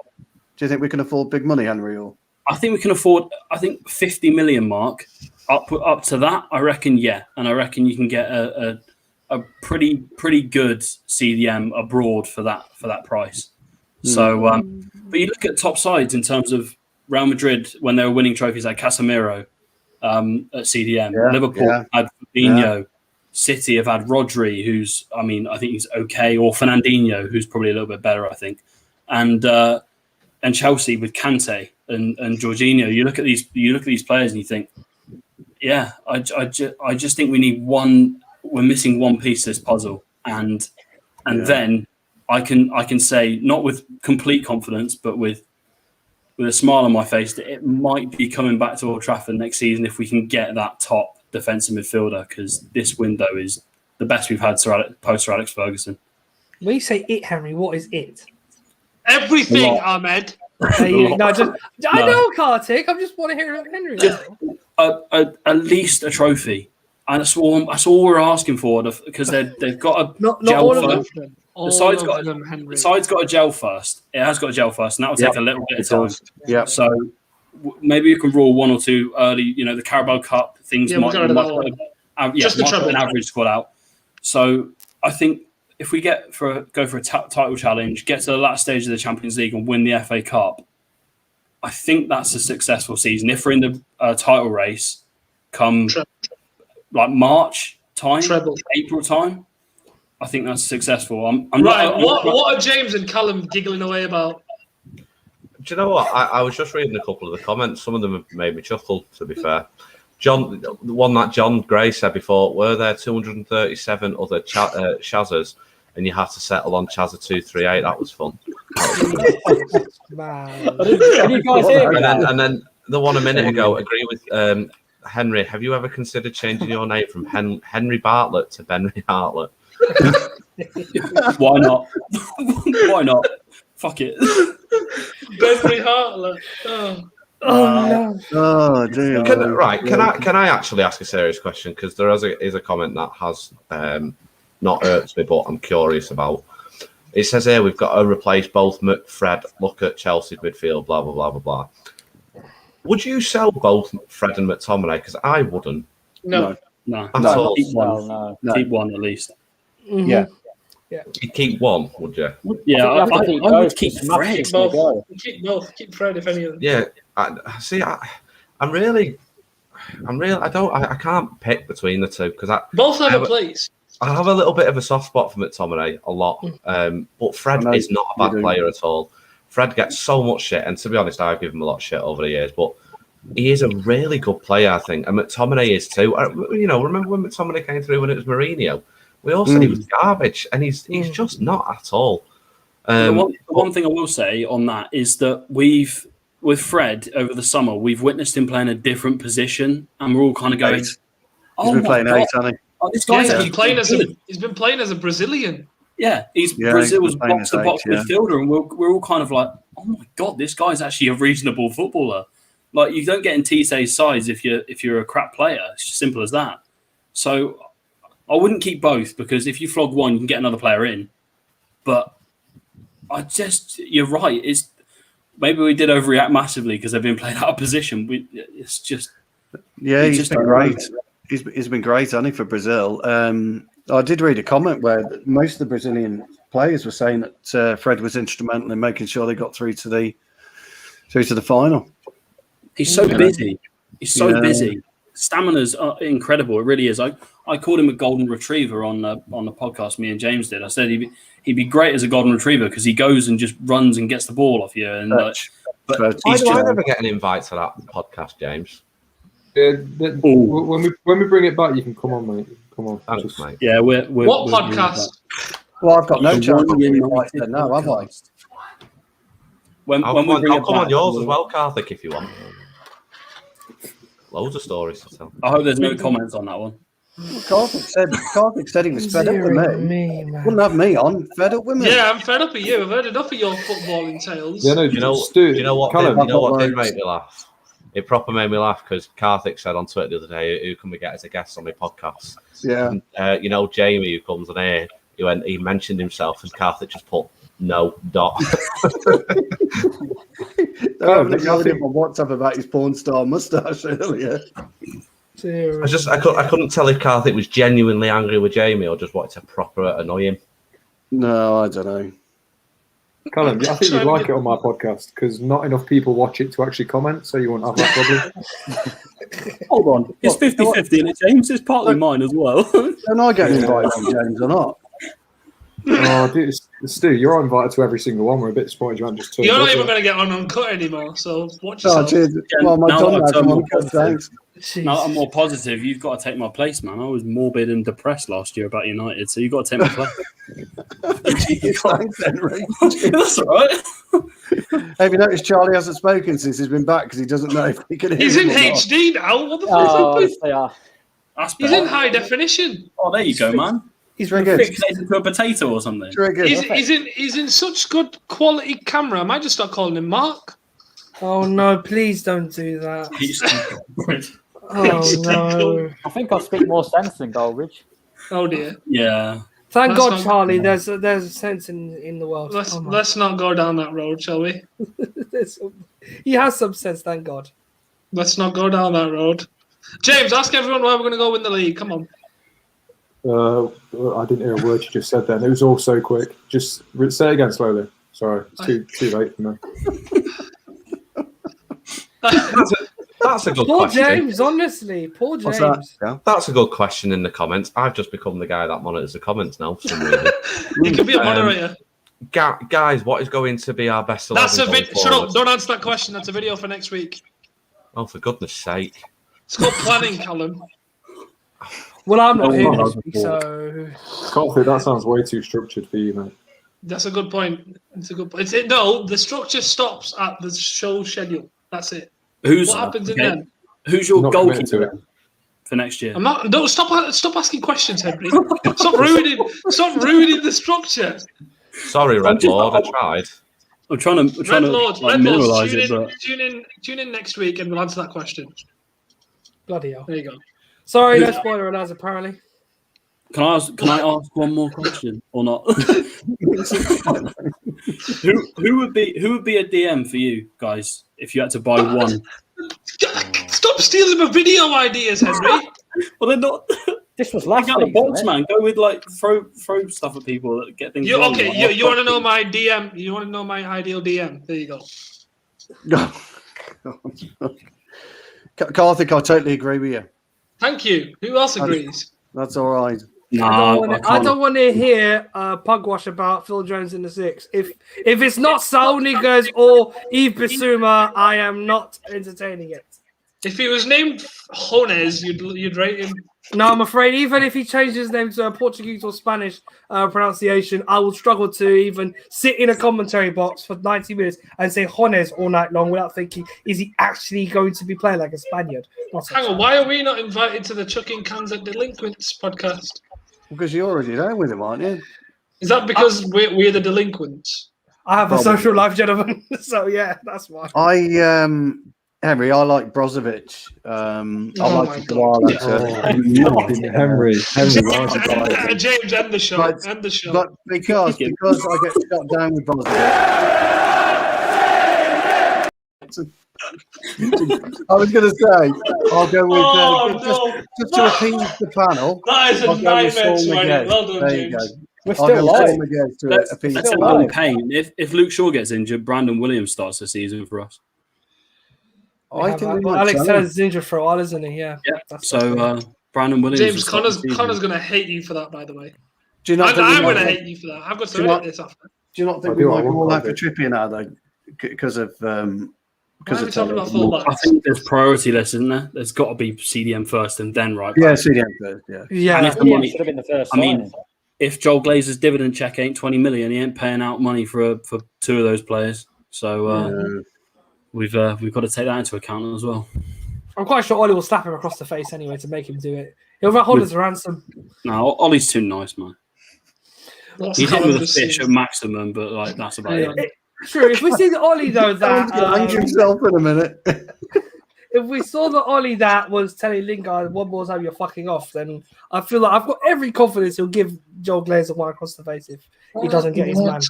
do you think we can afford big money, Henry? Or
I think we can afford. I think 50 million mark up to that. I reckon, yeah, and I reckon you can get a pretty good CDM abroad for that price. So, but you look at top sides in terms of Real Madrid when they were winning trophies like Casemiro at CDM.
Yeah,
Liverpool had Fabinho. Yeah. City have had Rodri, who's I think he's okay, or Fernandinho, who's probably a little bit better, I think, and Chelsea with Kante and Jorginho. You look at these players and you think, yeah, I just think we need one. We're missing one piece of this puzzle, and then I can say, not with complete confidence, but with a smile on my face, that it might be coming back to Old Trafford next season if we can get that top defensive midfielder, because this window is the best we've had post Sir Alex Ferguson.
When you say it, Henry, what is it?
Everything, Ahmed.
I know, Kartik. I just want to hear about Henry.
At least a trophy. And that's all we're asking for, because they've got a
not
gel
all
first.
of them.
The side's got a gel first. It has got a gel first, and that will take a little bit of time.
Yeah.
So maybe you can rule one or two early. The Carabao Cup things might put an average squad out. So I think if we go for a title challenge, get to the last stage of the Champions League and win the FA Cup, I think that's a successful season. If we're in the title race come like March time, April time, I think that's successful.
What are James and Callum giggling away about?
Do you know what? I was just reading a couple of the comments. Some of them have made me chuckle, to be fair. John, the one that John Gray said before, were there 237 other Chazers and you had to settle on Chazer 238? That was fun. And then the one a minute ago, agree with Henry. Have you ever considered changing your name from Henry Bartlett to Benry Hartlett?
Why not? Why not? Fuck it.
Benry Hartlett.
Oh dear.
Can I actually ask a serious question? Because there is a comment that has not irked me, but I'm curious about. It says here we've got to replace both Fred. Look at Chelsea's midfield. Blah blah blah blah blah. Would you sell both Fred and McTominay? Because I wouldn't.
No. Keep one at least.
Mm-hmm.
Yeah.
You'd keep one, would you?
Yeah, I would keep Fred.
Both. Keep both. Keep Fred if any of them.
Yeah. I can't pick between the two because
both have a place.
I have a little bit of a soft spot for McTominay, a lot. But Fred is not a bad player at all. Fred gets so much shit, and to be honest, I've given him a lot of shit over the years, but he is a really good player, I think, and McTominay is too. Remember when McTominay came through when it was Mourinho? We all said he was garbage, and he's just not at all.
The one thing I will say on that is that with Fred over the summer, we've witnessed him playing a different position, and we're all kind of going,
He's been playing 8, hasn't he?
Oh, this guy's
he's been playing as a Brazilian.
Yeah, Brazil's box-to-box midfielder, and we're all kind of like, oh my god, this guy's actually a reasonable footballer. Like, you don't get in Tisse's size if you're a crap player. It's just simple as that. So I wouldn't keep both because if you flog one, you can get another player in. But you're right. Maybe we did overreact massively because they've been played out of position. He's
been great. He's been great, hasn't he, for Brazil? I did read a comment where most of the Brazilian players were saying that Fred was instrumental in making sure they got through to the final.
He's so busy. He's so busy. Stamina's incredible. It really is. I called him a golden retriever on the podcast. Me and James did. I said he'd be great as a golden retriever because he goes and just runs and gets the ball off you. And
why do I never get an invite to that podcast, James?
When we bring it back, you can come on, mate. Come on.
Thanks, mate.
Yeah, we're
what podcast?
Well, I've got no chance to be invited now, have I?
I'll come on yours as well, Karthik, if you want. Loads of stories to tell.
I hope there's no comments on that one.
Karthik said he was fed up with me. Wouldn't have me on. Fed up with me.
Yeah, I'm fed up with you. I've heard enough of your footballing tales.
Yeah, do you know what did make me laugh? It proper made me laugh because Karthik said on Twitter the other day, "Who can we get as a guest on my podcast?"
Yeah.
And, Jamie, who comes on here, he mentioned himself, and Karthik just put no dot.
I think him on WhatsApp about his porn star mustache earlier.
I couldn't tell if Karthik was genuinely angry with Jamie or just wanted to proper annoy him.
No, I don't know.
Callum, I think you'd like it on my podcast because not enough people watch it to actually comment, so you won't have that problem.
Hold on. It's 50-50 and James is partly mine as well.
Don't I get invited on James or not?
Oh, dude, Stu, you're invited to every single one. We're a bit disappointed you haven't just turned
You're not
up
even
yet.
going to get on uncut anymore, so watch yourself.
Cheers. Well, my
thanks. Now I'm more positive. You've got to take my place, man. I was morbid and depressed last year about United, so you've got to take my place.
Thanks, Henry.
That's all right.
Have you noticed Charlie hasn't spoken since he's been back because he doesn't know if he can hear
He's in
him or not.
HD now. What the fuck is
Oh,
He's in high definition.
Oh, there you go, man.
He's triggered.
Fixated to a potato or something.
He's in such good quality camera. I might just start calling him Mark.
Oh no! Please don't do that.
He's
Oh no!
I think I speak more sense than Goldridge.
Oh dear.
Yeah.
Thank
That's
God,
not-
Charlie. There's a sense in the world.
Let's not go down that road, shall we?
He has some sense. Thank God.
Let's not go down that road. James, ask everyone why we're going to go win the league. Come on.
I didn't hear a word you just said then. It was all so quick. Just say it again slowly. Sorry, it's too late for me.
That's a good
Poor
question.
James, honestly. Poor James.
What's that? Yeah.
That's a good question in the comments. I've just become the guy that monitors the comments now for some reason.
You can be a moderator.
Guys, what is going to be our best 11?
That's a video. Shut up! Don't answer that question. That's a video for next week.
Oh, for goodness' sake!
It's called planning, Callum.
Well, I'm not here this week, so
Can't think that sounds way too structured for you, mate.
That's a good point. It's a good point. No, the structure stops at the show schedule. That's it.
Who's
What happens in then?
Who's your
Not committed to
goalkeeper
it.
for next year?
I'm not. Don't stop asking questions, Henry. Stop ruining the structure.
Sorry, Red Lord, I tried.
I'm trying to
Red Lords,
mineralize it, but
tune in next week and we'll answer that question.
bloody hell.
There you go.
Sorry, no spoiler alerts, apparently.
can I ask one more question or not? who would be a DM for you guys if you had to buy one?
Stop stealing my video ideas, Henry.
Well, they're not.
This was last
Go out
week.
the box,
wasn't it?
man. Go with like throw stuff at people that get things. wrong.
You want to know my DM? You want to know my ideal DM? There you go.
Karthik, I totally agree with you.
Thank you. Who else agrees?
That's all right.
I don't want to hear pugwash about Phil Jones in the six. If it's not Saul Niguez or Yves Bissouma, I am not entertaining it.
If he was named Jones, you'd rate him.
No, I'm afraid even if he changed his name to a Portuguese or Spanish pronunciation, I would struggle to even sit in a commentary box for 90 minutes and say Jones all night long without thinking, is he actually going to be playing like a Spaniard?
Hang on, why are we not invited to the Chucking Cans at Delinquents podcast?
Because you're already there with him, aren't you?
Is that because we're the delinquents?
I have a social life, gentlemen. So yeah, that's why.
Henry, I like Brozovic. I like Koala.
Henry,
James, end the show.
But because I get shut down with Brozovic. I was going to say, I'll go with just to appease the panel.
That is a nightmare to edit. Well done, James.
We're still live.
Let's end on pain. If Luke Shaw gets injured, Brandon Williams starts the season for us.
I think
Alex Tellers is injured for a while, isn't he? Yeah.
So Brandon Williams.
James, Connor's going to hate you for that, by the way.
Do you not
I'm going to hate you for that. I've got to edit this after.
Do you not think we might go all out for Trippier now, though? Because of
Why are we talking about fullbacks?
I think there's priority list, isn't there? There's got to be CDM first and then right back.
Yeah, CDM first. Yeah.
And if the money,
should have been the first.
I mean, if Joel Glazer's dividend check ain't 20 million, he ain't paying out money for two of those players. So we've got to take that into account as well.
I'm quite sure Ollie will slap him across the face anyway to make him do it. He'll hold his ransom.
No, Ollie's too nice, man. He's hit with a fish at maximum, but like that's about it.
True. If we see the Ollie though that
hang himself in a minute.
If we saw the Ollie that was telling Lingard one more time you're fucking off, then I feel like I've got every confidence he'll give Joel Glazer one across the face if he doesn't get his man.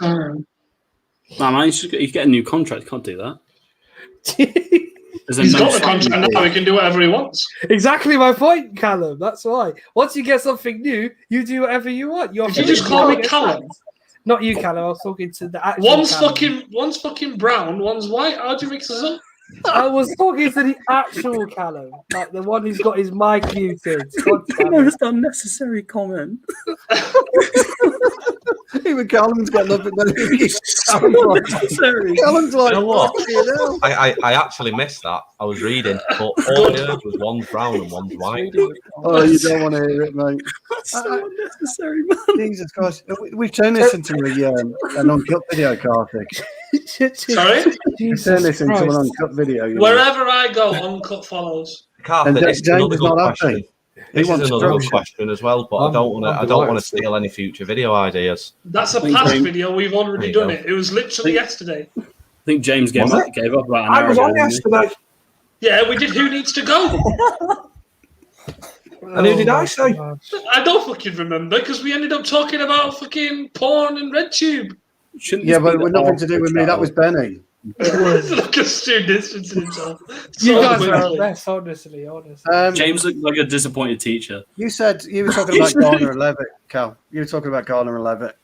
No, man, he's getting a new contract. Can't do that.
He's got the contract now. He can do whatever he wants.
Exactly my point, Callum. That's why. Once you get something new, you do whatever you want.
Did you just call me Callum?
Not you, Callum. I was talking to the actual
One's fucking brown, one's white. How do you mix us up?
I was talking to the actual Callum, like the one who's got his mic muted.
Most unnecessary comment.
Even Callum's got nothing. Callum's like,
You know what? I actually missed that. I was reading, but all I heard was one's brown and one's white.
oh, you don't want to hear it, mate.
That's so unnecessary, man.
Jesus Christ. We've turned this into an uncut video, Karthik.
Sorry?
We've turned this into an uncut video.
Wherever I go, uncut follows.
Karthik, this is another good question. This is another
to
good question as well, but I don't want to steal any future video ideas.
That's a past video. We've already done it. It was literally yesterday.
I think James gave up about an hour
I was
ago.
on yesterday.
Yeah, we did Who Needs to Go?
And who did I say?
I don't fucking remember because we ended up talking about fucking porn and RedTube.
Yeah, but with nothing to do with me. That was Benny.
was.
Look at Stu distancing himself.
You
So
guys are
quickly.
the best, honestly.
James looked like a disappointed teacher.
You said you were talking about Garner and Levitt, Cal. You were talking about Garner and Levitt.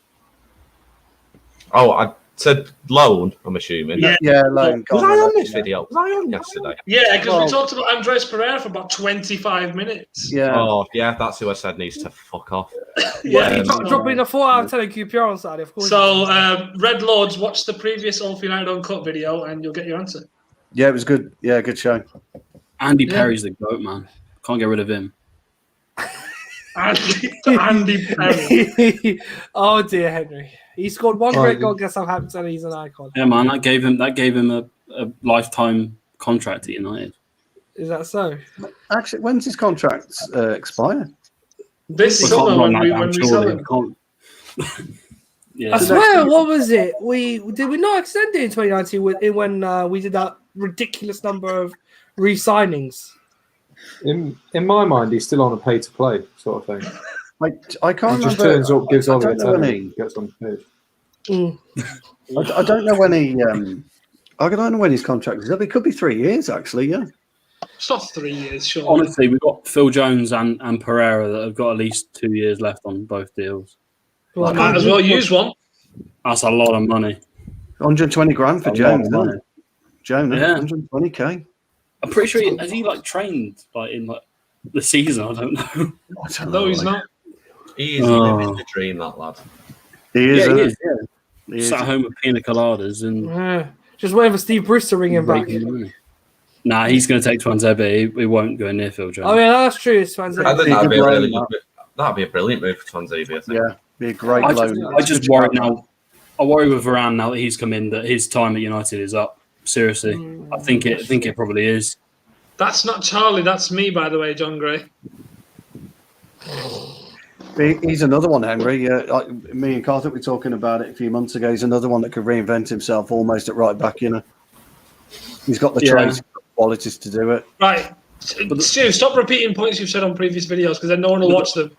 Oh, I said loan, I'm assuming.
Yeah, Lone.
Was I
Garner,
on this
yeah.
video? Was I on yesterday?
Yeah, because
Well-
we talked about Andres Pereira for about 25 minutes.
Yeah.
Oh, yeah, that's who I said needs to fuck off.
Yeah.
Dropping a 4 out of 10 QPR on Saturday, of course.
So, Red Lords, watch the previous All for United Uncut video and you'll get your answer.
Yeah, it was good. Yeah, good show.
Andy
Yeah.
Perry's the goat, man. Can't get rid of him.
Andy Perry.
Oh dear, Henry. He scored one great goal against Southampton. He's an icon.
Yeah, man, that gave him a lifetime contract at United.
Is that so?
Actually, when's his contract expire?
This
We
summer
can't
when
run
we
that down,
sell
surely.
him.
We can't. Yeah.
I swear, what was it? Did we not extend it in 2019 when we did that ridiculous number of re-signings?
In my mind, he's still on a pay to play sort of thing.
I can't
He just
remember.
turns up, gives
I
Ollie a
don't know when
tenner,
he.
gets on the page.
Mm.
I don't know when he. I don't know when his contract is up. It could be 3 years, actually. Yeah.
It's not 3 years, sure.
Honestly, we've got Phil Jones and Pereira that have got at least 2 years left on both deals.
Well,
Might as well use one.
That's a lot of money.
120 grand for
A lot
Jones.
of
Isn't
money.
it? Jones,
Yeah.
120k.
I'm pretty sure has he like trained like in like the season? I don't know.
I don't
No,
know,
he's
like-
not.
He is living the dream, that lad.
He is.
Yeah,
isn't
he
he?
is. Yeah.
He is.
Sat at home with pina coladas and
Yeah. Just waiting for Steve Bruce to ring him back.
raking money. Nah, he's going to take Twanzebe. He won't go near Phil Jones.
Oh yeah, that's true. It's fantastic.
I think
He
that'd be
could
a really
loan
good. That'd be a brilliant move for Swansea, I think.
Yeah, be a great
I
loan.
just worry now. I worry with Varane now that he's come in that his time at United is up. Seriously, I think it probably is.
That's not Charlie, that's me, by the way, John Gray.
He's another one, Henry. Me and Carter were talking about it a few months ago. He's another one that could reinvent himself almost at right back. You know, he's got the traits, qualities to do it.
Right. Stu, stop repeating points you've said on previous videos because then no one will watch them.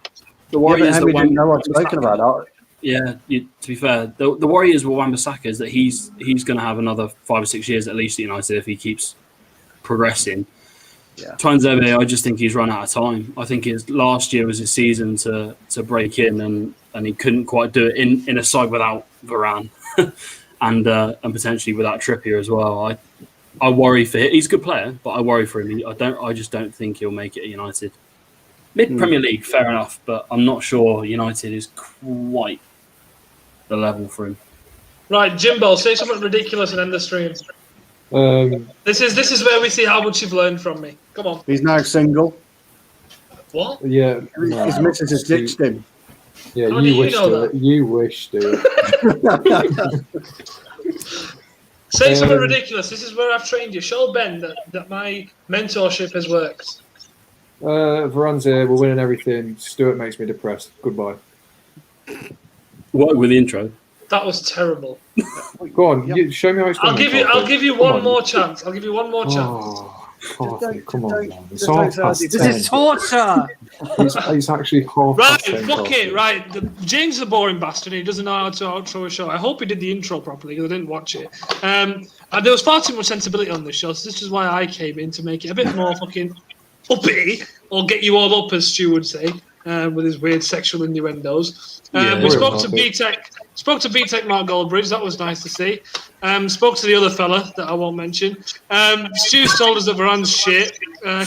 The
Yeah,
worry
but
is that
Henry didn't know I'd
Wan-Bissaka-
spoken about that.
Yeah, to be fair, the worry is with Wan-Bissaka is that he's going to have another 5 or 6 years at least at United if he keeps progressing.
Yeah.
Twanzebe, I just think he's run out of time. I think his last year was his season to break in, and he couldn't quite do it in a side without Varane and potentially without Trippier as well. I worry for him. He's a good player, but I worry for him. I just don't think he'll make it at United. Mid Premier League, fair enough, but I'm not sure United is quite the level for him.
Right, Jimbo, say something ridiculous and end the stream. This is where we see how much you've learned from me. Come on.
He's now single.
What?
Yeah,
His missus has ditched him.
Yeah,
How do
you
you
wish
know
to.
that?
You wish to.
Say something ridiculous. This is where I've trained you. Show Ben that my mentorship has worked.
Varane's here. We're winning everything. Stuart makes me depressed. Goodbye.
What with the intro?
That was terrible.
Go on. You, show me how it's done.
I'll give you
Come
one
on.
more chance. I'll give you one more chance.
Oh, Carthy, come on,
don't-
man. It's
just don't
half
say
past
I did
10.
This is torture.
It's actually half
Right,
past 10.
fuck
Carthy.
it. Right, James is a boring bastard. He doesn't know how to outro a show. I hope he did the intro properly because I didn't watch it. And there was far too much sensibility on this show, so this is why I came in to make it a bit more fucking uppity, or get you all up, as Stu would say, with his weird sexual innuendos. We spoke to BTEC Mark Goldbridge. That was nice to see. Spoke to the other fella that I won't mention. Stu told us that Varane's shit.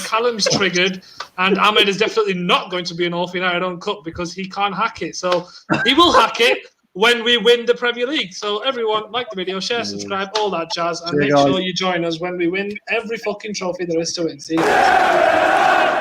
Callum's triggered. And Ahmed is definitely not going to be an All for United Uncut because he can't hack it. So he will hack it when we win the Premier League. So everyone, like the video, share, subscribe, all that jazz. And
See you
make
guys.
sure you join us when we win every fucking trophy there is to win. See you guys.